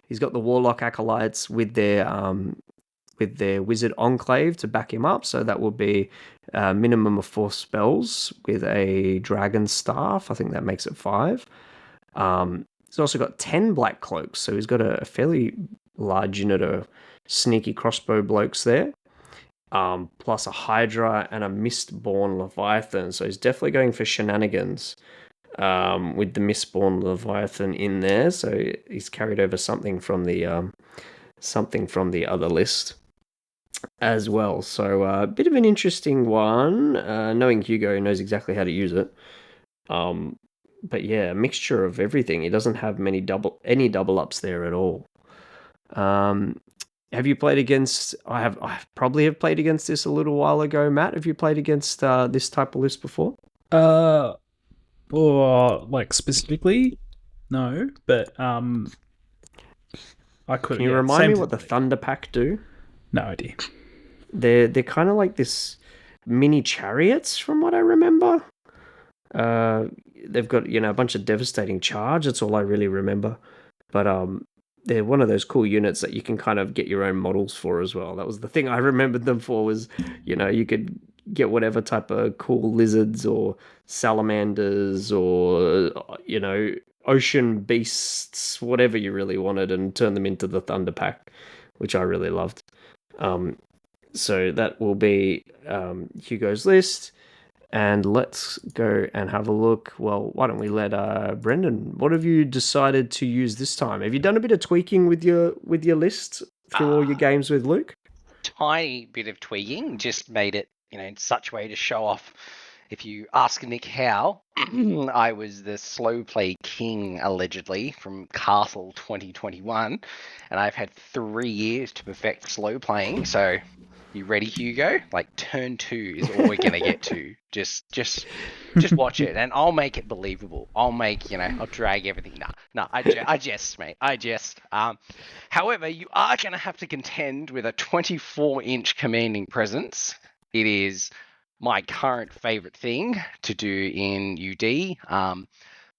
He's got the Warlock Acolytes with their Wizard Enclave to back him up, so that will be a minimum of 4 spells with a Dragon Staff. I think that makes it 5. He's also got 10 Black Cloaks, so he's got a fairly large unit of sneaky crossbow blokes there, plus a Hydra and a Mistborn Leviathan, so he's definitely going for shenanigans with the Mistborn Leviathan in there, so he's carried over something from the other list as well. So a bit of an interesting one. Knowing Hugo knows exactly how to use it. But yeah, a mixture of everything. He doesn't have any double ups there at all. Have you played against? I probably have played against this a little while ago. Matt, have you played against this type of list before? Or like specifically, no. But I could. Can you remind me what the Thunder Pack do? No idea. They're kind of like this mini chariots, from what I remember. They've got a bunch of devastating charge. That's all I really remember. But they're one of those cool units that you can kind of get your own models for as well. That was the thing I remembered them for, was you could get whatever type of cool lizards or salamanders or ocean beasts, whatever you really wanted, and turn them into the Thunder Pack, which I really loved. So that will be Hugo's list, and let's go and have a look. Well, why don't we let Brendan? What have you decided to use this time? Have you done a bit of tweaking with your list through all your games with Luke? Tiny bit of tweaking, just made it in such a way to show off. If you ask Nick how, I was the slow play king, allegedly, from Castle 2021, and I've had 3 years to perfect slow playing. So, you ready, Hugo? Like, turn 2 is all we're gonna get to. Just watch it, and I'll make it believable. I'll drag everything. No, I jest, mate. I jest. However, you are gonna have to contend with a 24-inch commanding presence It is my current favourite thing to do in UD.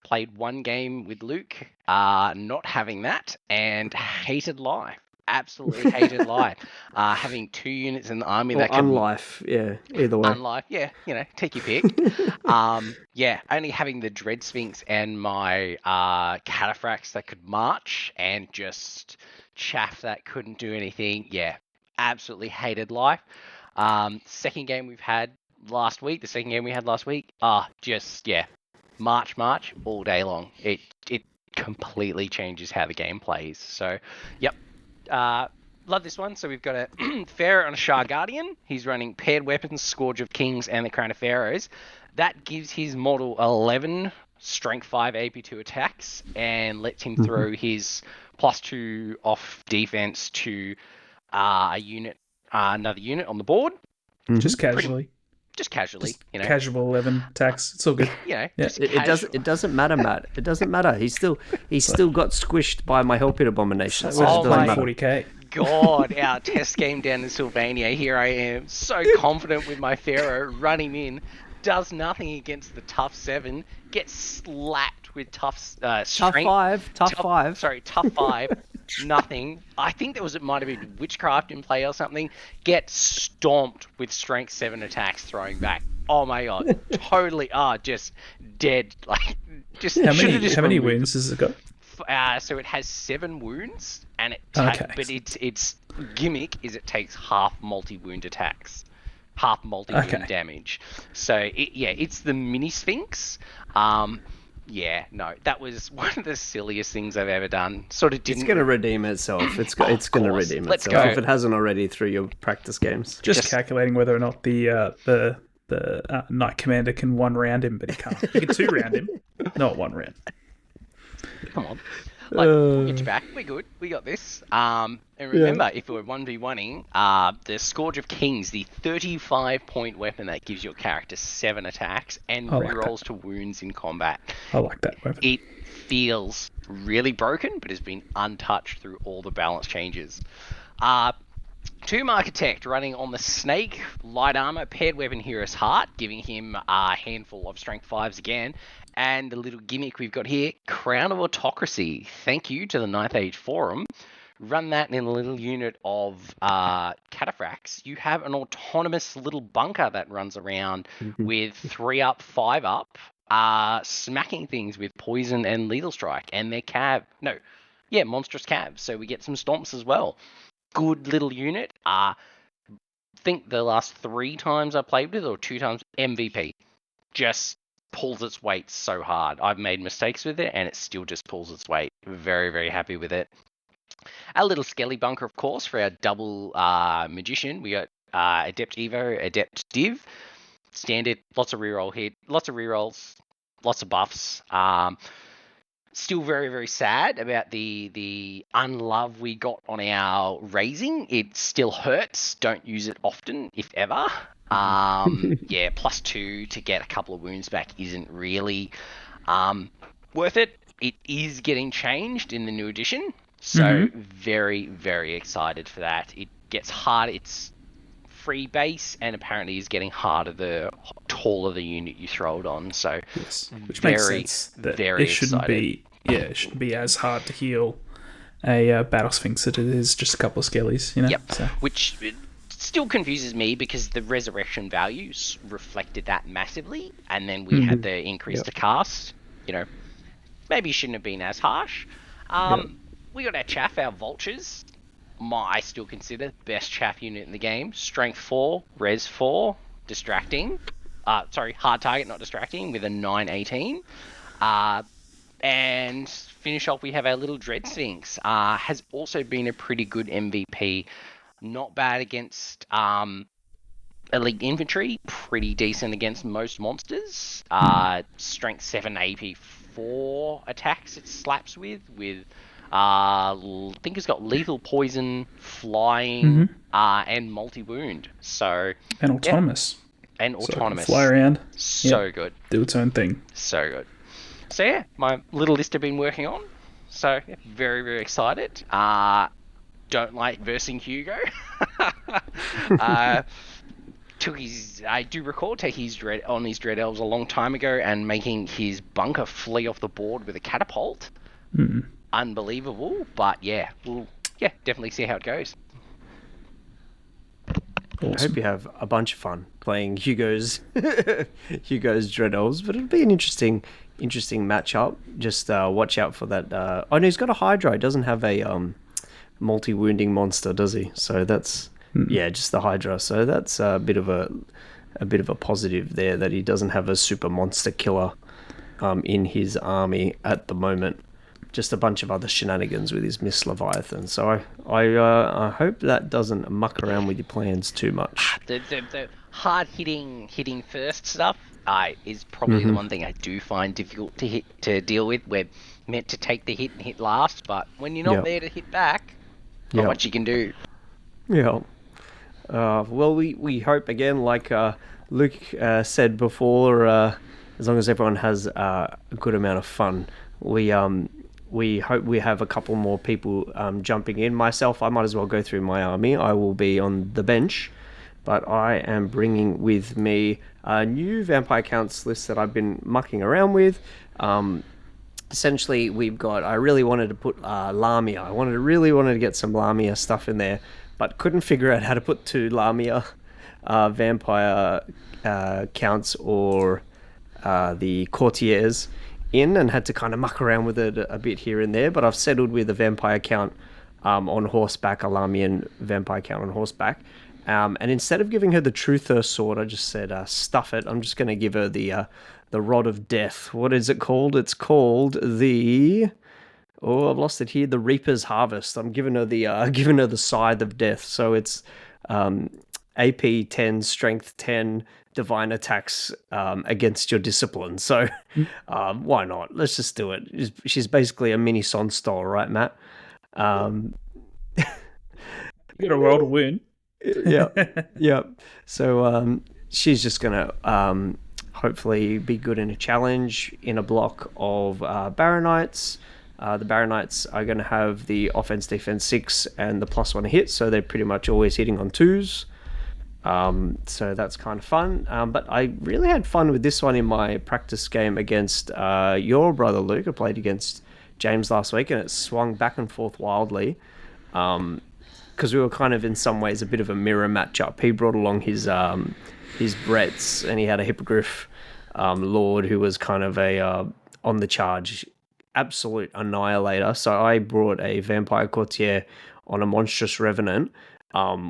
Played one game with Luke, not having that, and hated life. Absolutely hated life. Having 2 units in the army Or that can unlife, yeah, either way. unlife, yeah, take your pick. Only having the Dread Sphinx and my Cataphracts that could march and just chaff that couldn't do anything. Yeah, absolutely hated life. Second game we had last week, march all day long. It completely changes how the game plays. So, yep. Love this one. So we've got a Pharaoh and a Shah Guardian. He's running paired weapons, Scourge of Kings, and the Crown of Pharaohs. That gives his model 11 Strength 5 AP2 attacks and lets him throw his +2 off defense to another unit on the board. Just casually. Just casually, Casual 11 attacks. It's all good. It doesn't matter, Matt. It doesn't matter. He's still got squished by my Hellpit Abomination. So Oh my 40k. God, our test game down in Sylvania. Here I am, so confident with my Pharaoh, running in, does nothing against the tough 7, gets slapped with tough strength. Tough five. Sorry, tough 5. Nothing. I think might have been witchcraft in play or something. Gets stomped with strength 7 attacks throwing back. Oh my God, totally. Just dead. Like just. How many wounds does it got? So it has 7 wounds, and Okay. But its gimmick is it takes half multi-wound attacks, half multi-wound damage. So it's the mini Sphinx. That was one of the silliest things I've ever done. Sort of didn't. It's going to redeem itself. It's going to redeem Let's itself go. if it hasn't already through your practice games. Just calculating whether or not the Knight Commander can 1 round him, but he can't. He can 2 round him, not 1 round. Come on. We'll get you back. We're good. We got this. And remember, if we're 1v1ing, the Scourge of Kings, the 35-point weapon that gives your character 7 attacks and rerolls to wounds in combat. I like that weapon. It feels really broken, but has been untouched through all the balance changes. Tomb Architect running on the Snake, light armor, paired weapon Hero's Heart, giving him a handful of strength 5s again. And the little gimmick we've got here, Crown of Autocracy. Thank you to the 9th Age Forum. Run that in a little unit of Cataphracts. You have an autonomous little bunker that runs around with 3 up, 5 up, smacking things with poison and lethal strike. And their monstrous cab. So we get some stomps as well. Good little unit. I think the last 3 times I played with it, or 2 times, MVP. Just pulls its weight so hard. I've made mistakes with it, and it still just pulls its weight. Very, very happy with it. Our little Skelly bunker, of course, for our double magician. We got Adept Evo, Adept Div. Standard, lots of reroll hit, lots of rerolls, lots of buffs. Still very, very sad about the unlove we got on our raising. It still hurts. Don't use it often, if ever. +2 to get a couple of wounds back isn't really worth it. It is getting changed in the new edition. So very, very excited for that. It gets hard. It's free base, and apparently is getting harder the taller the unit you throw it on. So which makes sense. That it shouldn't be. Yeah, it shouldn't be as hard to heal a Battle Sphinx as it is just a couple of skellies, Yep. So. Which still confuses me because the resurrection values reflected that massively, and then we had the increase to cast. Maybe it shouldn't have been as harsh. We got our chaff, our vultures. I still consider best chaff unit in the game. Strength 4, res 4, distracting. Hard target, not distracting, with a 918. And finish off, we have our little Dread Sphinx. Has also been a pretty good MVP. Not bad against elite infantry. Pretty decent against most monsters. Strength 7 AP 4 attacks it slaps with I think it's got lethal poison, flying, and multi-wound. So and autonomous. And autonomous. So fly around. So good. Do its own thing. So good. So my little list I've been working on. So very, very excited. Don't like versing Hugo. I do recall taking his dread elves a long time ago and making his bunker flee off the board with a catapult. Unbelievable, but yeah, we'll definitely see how it goes. I hope you have a bunch of fun playing Hugo's Dread Elves, but it'll be an interesting matchup. Just watch out for that. Oh no, he's got a Hydra. He doesn't have a multi-wounding monster, does he? So that's just the Hydra. So that's a bit of a positive there, that he doesn't have a super monster killer in his army at the moment. Just a bunch of other shenanigans with his Miss Leviathan. So I hope that doesn't muck around with your plans too much. The hard hitting first stuff is probably the one thing I do find difficult to deal with. We're meant to take the hit and hit last, but when you're not there to hit back, not much you can do. Yeah. Well, we hope, again, like Luke said before, as long as everyone has a good amount of fun, we hope we have a couple more people jumping in. Myself, I might as well go through my army. I will be on the bench, but I am bringing with me a new Vampire Counts list that I've been mucking around with. Essentially, we've got... I really wanted to put Lamia. I really wanted to get some Lamia stuff in there, but couldn't figure out how to put 2 Lamia Vampire Counts or the Courtiers in, and had to kind of muck around with it a bit here and there. But I've settled with a Vampire Count on horseback, a Lamian Vampire Count on horseback. And instead of giving her the Truther sword, I just said, stuff it. I'm just going to give her the Rod of Death. What is it called? It's called the... Oh, I've lost it here. The Reaper's Harvest. I'm giving her the Scythe of Death. So it's AP 10, Strength 10, Divine attacks against your discipline. So why not? Let's just do it. She's basically a mini Sonstol, right, Matt? You got a roll to win. Yeah. So she's just gonna hopefully be good in a challenge in a block of Baronites. The Baronites are going to have the offense, defense 6 and the +1 hit, so they're pretty much always hitting on 2s. So that's kind of fun. But I really had fun with this one in my practice game against your brother Luke. I played against James last week, and it swung back and forth wildly. Because we were kind of in some ways a bit of a mirror matchup. He brought along his Bretts, and he had a Hippogriff Lord who was kind of a on the charge absolute annihilator. So I brought a Vampire Courtier on a Monstrous Revenant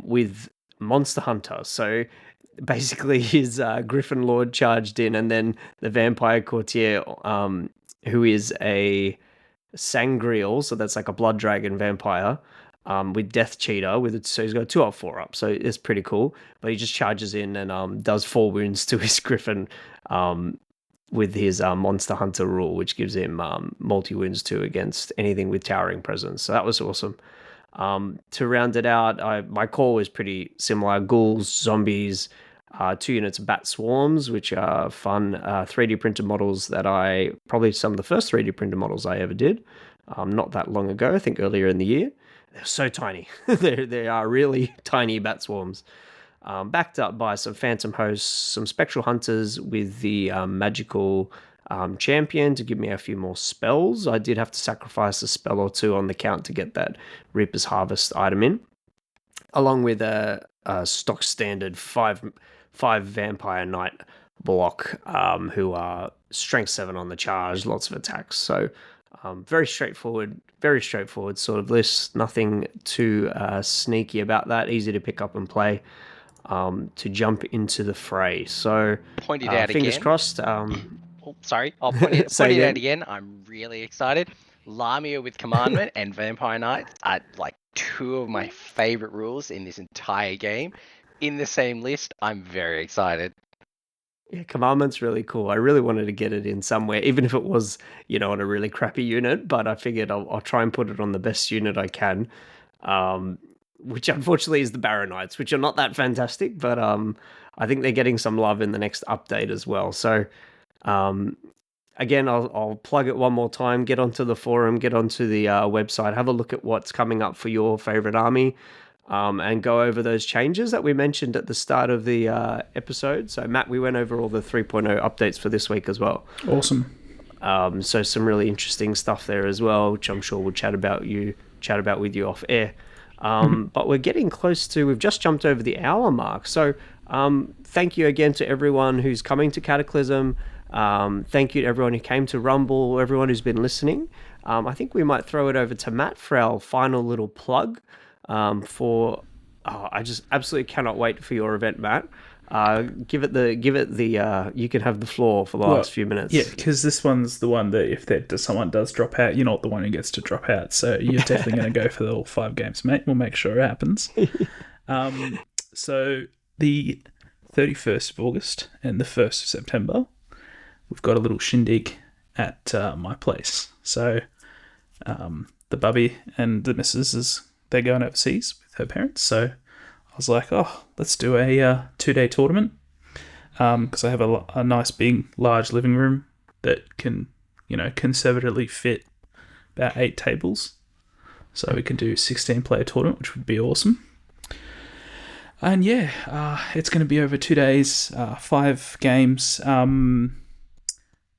with Monster Hunter. So basically his Griffin Lord charged in, and then the Vampire Courtier, who is a Sangreal, so that's like a Blood Dragon Vampire, with Death Cheater, so he's got a 2-up, 4-up, so it's pretty cool. But he just charges in and does 4 wounds to his Griffin with his Monster Hunter rule, which gives him multi-wounds too against anything with Towering Presence. So that was awesome. To round it out, my core was pretty similar. Ghouls, zombies, 2 units of Bat Swarms, which are fun 3D printed models that probably some of the first 3D printed models I ever did, not that long ago, I think earlier in the year. They're so tiny. They are really tiny Bat Swarms. Backed up by some Phantom Hosts, some Spectral Hunters with the magical champion to give me a few more spells. I did have to sacrifice a spell or 2 on the count to get that Reaper's Harvest item in, along with a stock standard 5 Vampire Knight block, who are strength 7 on the charge, lots of attacks. So very straightforward sort of list. Nothing too sneaky about that. Easy to pick up and play. To jump into the fray. So Point it out fingers again. crossed. Sorry, I'll point it out again. I'm really excited. Lamia with Commandment and Vampire Knights are like 2 of my favorite rules in this entire game. In the same list, I'm very excited. Yeah, Commandment's really cool. I really wanted to get it in somewhere, even if it was, on a really crappy unit, but I figured I'll try and put it on the best unit I can. Which unfortunately is the Baronites, which are not that fantastic, but I think they're getting some love in the next update as well. So again, I'll plug it one more time. Get onto the forum, get onto the website, have a look at what's coming up for your favorite army. and go over those changes that we mentioned at the start of the episode. So, Matt, we went over all the 3.0 updates for this week as well. Awesome. So some really interesting stuff there as well, which I'm sure we'll chat about with you off air. But we're getting close to, we've just jumped over the hour mark. So thank you again to everyone who's coming to Cataclysm. Thank you to everyone who came to Rumble, everyone who's been listening. I think we might throw it over to Matt for our final little plug I just absolutely cannot wait for your event, Matt. You can have the floor for the last few minutes. Yeah, because this one's the one that if someone does drop out, you're not the one who gets to drop out. So you're definitely going to go for all 5 games, mate. We'll make sure it happens. So the 31st of August and the 1st of September, we've got a little shindig at my place. So the bubby and the missus, they're going overseas with her parents. So I was like, let's do a 2-day tournament because I have a nice big, large living room that can, conservatively fit about 8 tables. So we can do 16-player tournament, which would be awesome. And it's going to be over 2 days, 5 games.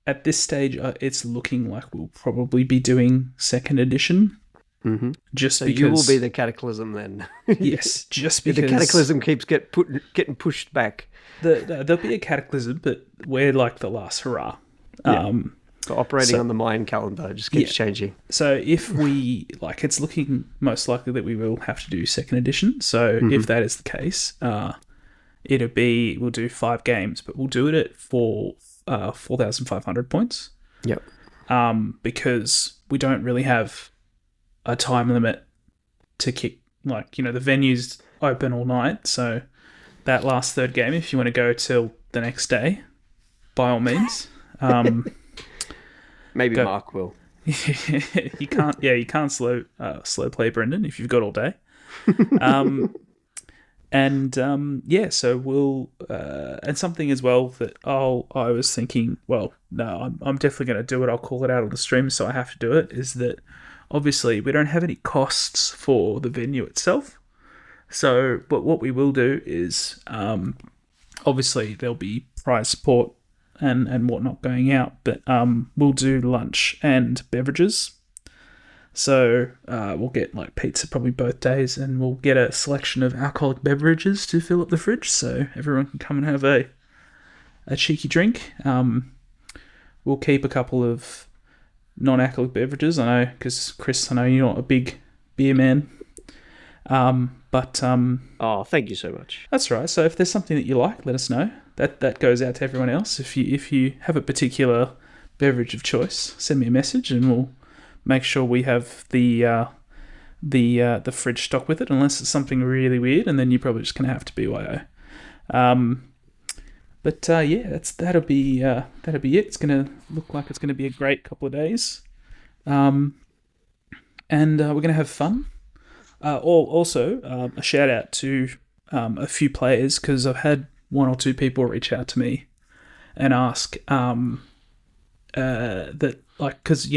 At this stage, it's looking like we'll probably be doing 2nd edition. Mm-hmm. Just so because you will be the Cataclysm then. Yes, just because the Cataclysm keeps getting pushed back. There'll be a Cataclysm, but we're like the last hurrah. Yeah. So operating on the Mayan calendar just keeps changing. So if we it's looking most likely that we will have to do 2nd edition. So if that is the case, we'll do 5 games, but we'll do it at 4,500 points. Yep. Because we don't really have a time limit to kick, the venue's open all night, so that last 3rd game, if you want to go till the next day, by all means. Maybe go. Mark will. You can't slow play Brendan if you've got all day. So we'll and something as well that I was thinking, I'm definitely going to do it. I'll call it out on the stream, so I have to do it. Is that obviously we don't have any costs for the venue itself. So, but what we will do is obviously there'll be prize support and whatnot going out, but we'll do lunch and beverages. So we'll get pizza probably both days, and we'll get a selection of alcoholic beverages to fill up the fridge, so everyone can come and have a cheeky drink. We'll keep a couple of non-alcoholic beverages. I know, because Chris, I know you're not a big beer man. Thank you so much. That's right. So if there's something that you like, let us know. That goes out to everyone else. If you have a particular beverage of choice, send me a message and we'll make sure we have the fridge stocked with it, unless it's something really weird, and then you're probably just gonna have to BYO. That'll be it. It's gonna look like it's gonna be a great couple of days, and we're gonna have fun. Also, a shout out to a few players, because I've had 1 or 2 people reach out to me and ask because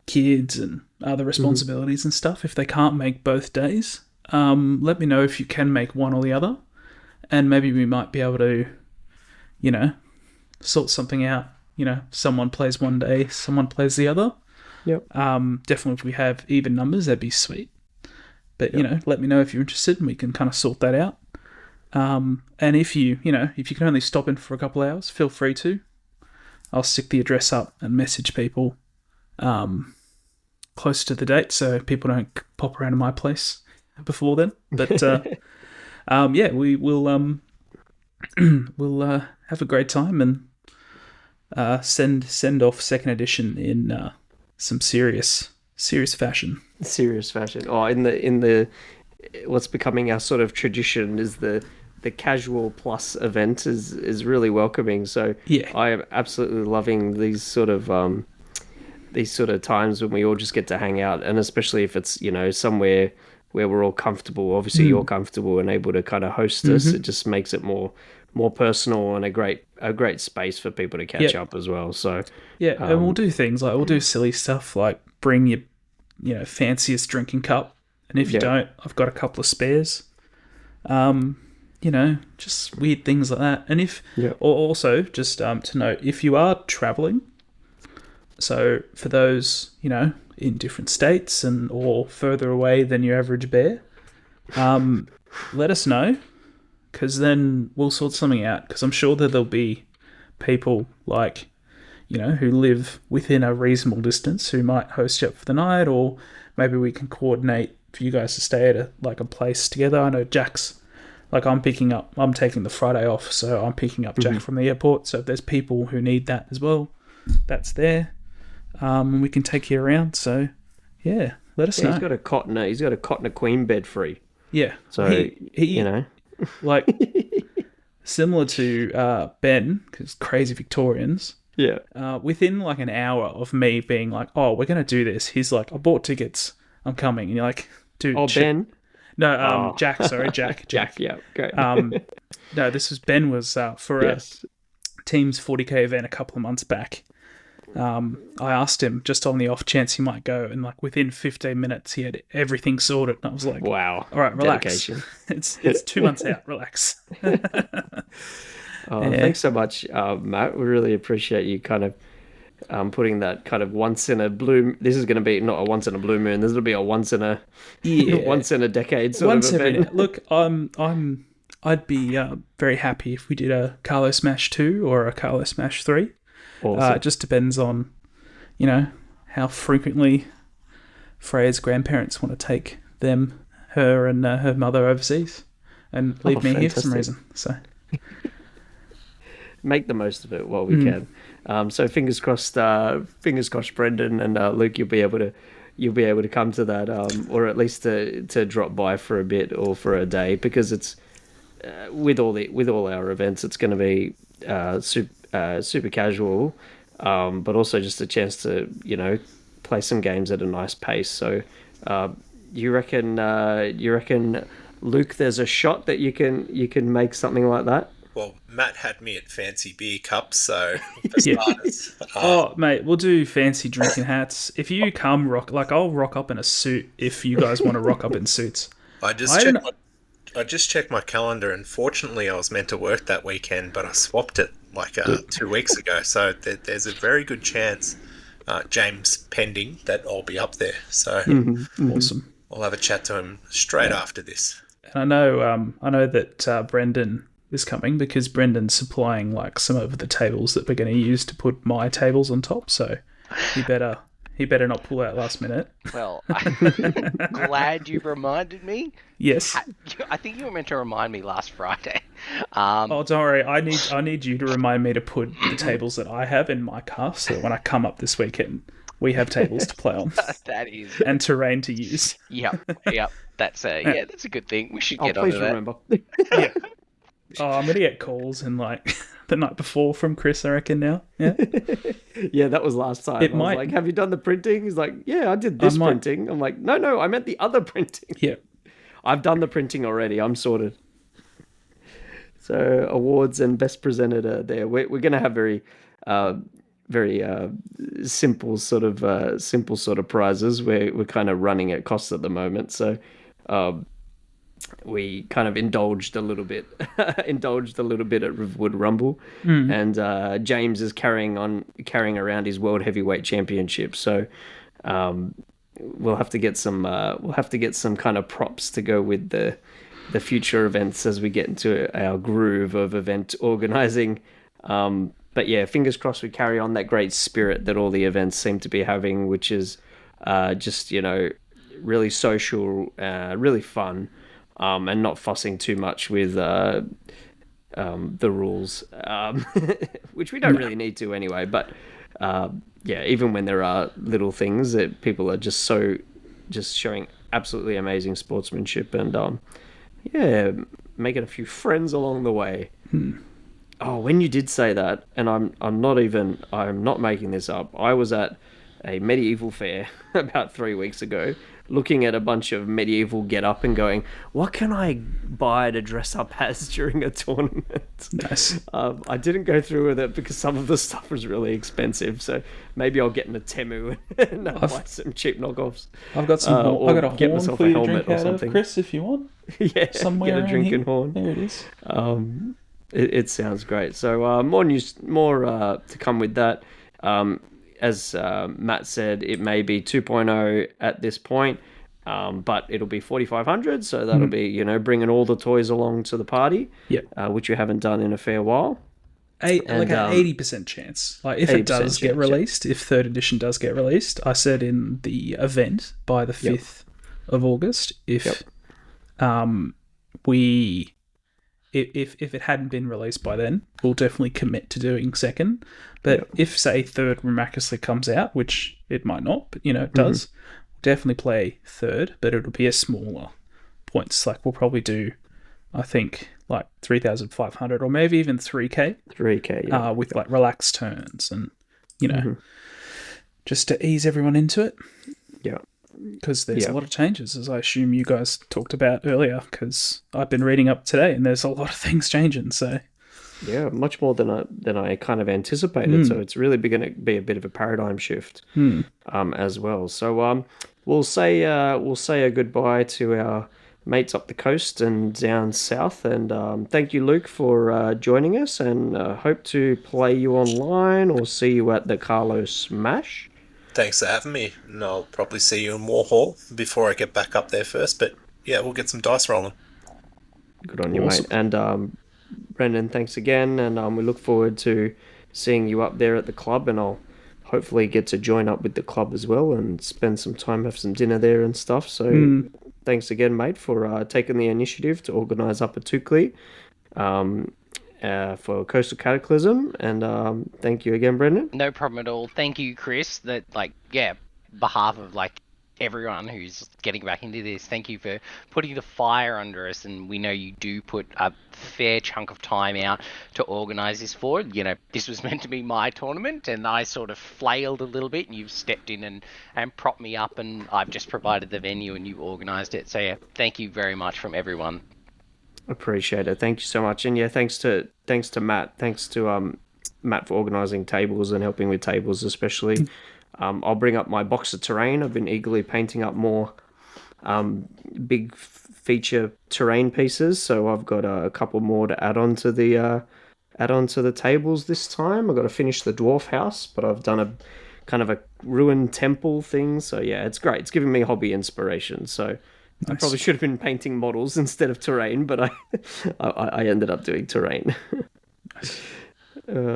kids and other responsibilities and stuff, if they can't make both days, let me know if you can make one or the other, and maybe we might be able to sort something out. Someone plays one day, someone plays the other. Yep. Definitely if we have even numbers, that'd be sweet. But let me know if you're interested, and we can kind of sort that out. And if you can only stop in for a couple of hours, feel free to. I'll stick the address up and message people close to the date, so people don't pop around to my place before then. But we will we'll have a great time and send off 2nd edition in some serious fashion. Serious fashion. In the what's becoming our sort of tradition is the casual plus event is really welcoming. So yeah, I am absolutely loving these sort of times when we all just get to hang out, and especially if it's somewhere where we're all comfortable. Obviously, you're comfortable and able to kind of host us. It just makes it more personal and a great space for people to catch up as well. So and we'll do things like we'll do silly stuff like bring your fanciest drinking cup And if you don't, I've got a couple of spares. Just weird things like that. And or also just to note, if you are traveling, so for those, in different states or further away than your average bear, let us know, because then we'll sort something out, because I'm sure that there'll be people like, who live within a reasonable distance who might host you up for the night, or maybe we can coordinate for you guys to stay at a place together. I know Jack's, I'm taking the Friday off, so I'm picking up Jack from the airport. So if there's people who need that as well, that's there. We can take you around. So yeah, let us know. He's got a cot and a queen bed free. Yeah. So he similar to Ben, because crazy Victorians. Yeah. Within an hour of me being like, "Oh, we're gonna do this," he's like, "I bought tickets. I'm coming." And you're like, "Dude." Oh, Ben. No, Jack. Sorry, Jack. Jack. Yeah. Great. No, this was Ben was for a Team's 40K event a couple of months back. I asked him just on the off chance he might go, and within 15 minutes he had everything sorted. And I was like, "Wow, all right, relax. Dedication. It's 2 months out. Relax." Thanks so much, Matt. We really appreciate you kind of putting that kind of once in a blue. This is going to be not a once in a blue moon. This will be a once in a once in a decade sort of event. Look, I'd be very happy if we did a Carlo Smash 2 or a Carlo Smash 3. Awesome. It just depends on, how frequently Freya's grandparents want to take her and her mother overseas and leave me here for some reason. So make the most of it while we can. So fingers crossed, Brendan and Luke, you'll be able to come to that, or at least to drop by for a bit or for a day, because it's with all our events, it's going to be super casual, but also just a chance to play some games at a nice pace. So you reckon Luke, there's a shot that you can make something like that? Well, Matt had me at fancy beer cups, so for starters. Mate, we'll do fancy drinking hats. If you come I'll rock up in a suit if you guys want to rock up in suits. I just checked my calendar, and fortunately I was meant to work that weekend, but I swapped it 2 weeks ago. So there's a very good chance, James pending, that I'll be up there. So Awesome. I'll have a chat to him straight after this. And I know that Brendan is coming, because Brendan's supplying some of the tables that we're going to use to put my tables on top. So he better not pull out last minute. Well, I'm glad you reminded me. Yes. I think you were meant to remind me last Friday. Don't worry. I need you to remind me to put the tables that I have in my car, so that when I come up this weekend, we have tables to play on. That is. And terrain to use. Yep. That's a good thing. We should get onto that. Remember. Yeah. Oh, I'm gonna get calls in the night before from Chris, I reckon now. Yeah. Yeah, that was last time. I was like, have you done the printing? He's like, yeah, I did this printing. I'm like, no, I meant the other printing. Yeah. I've done the printing already. I'm sorted. So awards and best presented are there. We're gonna have very simple sort of prizes. We're kind of running at cost at the moment. So we kind of indulged a little bit at Riverwood Rumble, and James is carrying around his World Heavyweight Championship. So we'll have to get some kind of props to go with the future events as we get into our groove of event organizing. But yeah, fingers crossed we carry on that great spirit that all the events seem to be having, which is just really social, really fun. And not fussing too much with the rules, which we don't really need to anyway. But even when there are little things that people are just showing absolutely amazing sportsmanship and making a few friends along the way. Oh, when you did say that, and I'm not making this up. I was at a medieval fair about 3 weeks ago, looking at a bunch of medieval get-up and going, what can I buy to dress up as during a tournament? Nice. I didn't go through with it because some of the stuff was really expensive, so maybe I'll get in a Temu and buy some cheap knockoffs. I've got some. or I've got a get horn myself for a you to helmet drink or out of, something. Chris, if you want. Yeah, Somewhere get a around drinking here. horn. There it is. It sounds great. So more news, more to come with that. As Matt said, it may be 2.0 at this point, but it'll be 4,500. So that'll be bringing all the toys along to the party. Yep. Which you haven't done in a fair while. Like an 80% chance. Like if it does get released, if third edition does get released, I said in the event by the 5th of August, if if it hadn't been released by then, we'll definitely commit to doing second. But if, say, third miraculously comes out, which it might not, but, it does, we'll definitely play third, but it'll be a smaller points. Like, we'll probably do, I think, like 3,500 or maybe even 3K. 3K, yeah. With, like, relaxed turns and, just to ease everyone into it. Yeah. Because there's a lot of changes, as I assume you guys talked about earlier, because I've been reading up today and there's a lot of things changing, so... Yeah, much more than I kind of anticipated. So it's really going to be a bit of a paradigm shift as well. So we'll say a goodbye to our mates up the coast and down south. And thank you, Luke, for joining us. And hope to play you online or see you at the Carlo Smash. Thanks for having me. And I'll probably see you in Warhol before I get back up there first. But yeah, we'll get some dice rolling. Good on you, mate. And Brendan, thanks again, and we look forward to seeing you up there at the club, and I'll hopefully get to join up with the club as well and spend some time, have some dinner there and stuff. So thanks again, mate, for taking the initiative to organise up a Tukli for Coastal Cataclysm, and thank you again, Brendan. No problem at all. Thank you, Chris. Behalf of everyone who's getting back into this, thank you for putting the fire under us, and we know you do put a fair chunk of time out to organise this for. This was meant to be my tournament, and I sort of flailed a little bit, and you've stepped in and propped me up, and I've just provided the venue, and you organised it. So yeah, thank you very much from everyone. Appreciate it. Thank you so much, and yeah, thanks to Matt. Thanks to Matt for organising tables and helping with tables, especially. I'll bring up my box of terrain. I've been eagerly painting up more big feature terrain pieces, so I've got a couple more to add on to the tables this time. I've got to finish the dwarf house, but I've done a kind of a ruined temple thing. So yeah, it's great. It's giving me hobby inspiration. So nice. I probably should have been painting models instead of terrain, but I ended up doing terrain. Nice.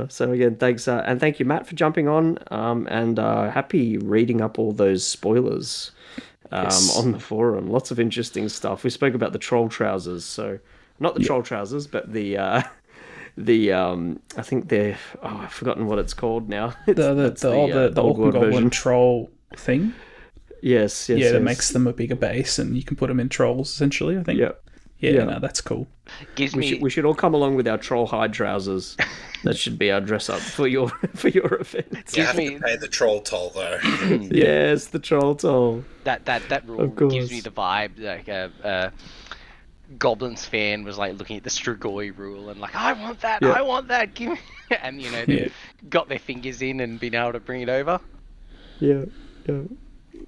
So again, thanks, and thank you, Matt, for jumping on, and happy reading up all those spoilers on the forum. Lots of interesting stuff. We spoke about the troll trousers, so not the troll trousers, but the I think they're I've forgotten what it's called now. The old goblin troll thing. Yes. That makes them a bigger base, and you can put them in trolls essentially. I think. Yeah, no, that's cool. We should all come along with our troll hide trousers. That should be our dress up for your event. You have to pay the troll toll though. Yes, the troll toll. That rule gives me the vibe like a Goblins fan was looking at the Strigoi rule and I want that, give me, and they've got their fingers in and been able to bring it over. Yeah.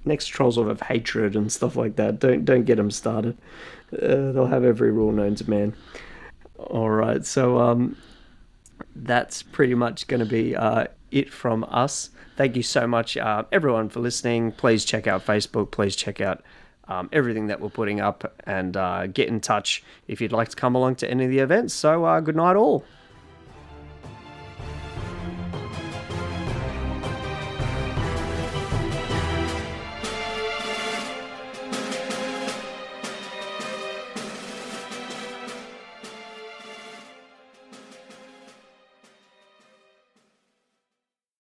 Next trolls will have hatred and stuff like that. Don't get them started. They'll have every rule known to man. All right, so that's pretty much going to be it from us. Thank you so much, everyone, for listening. Please check out Facebook. Please check out everything that we're putting up, and get in touch if you'd like to come along to any of the events. So good night all.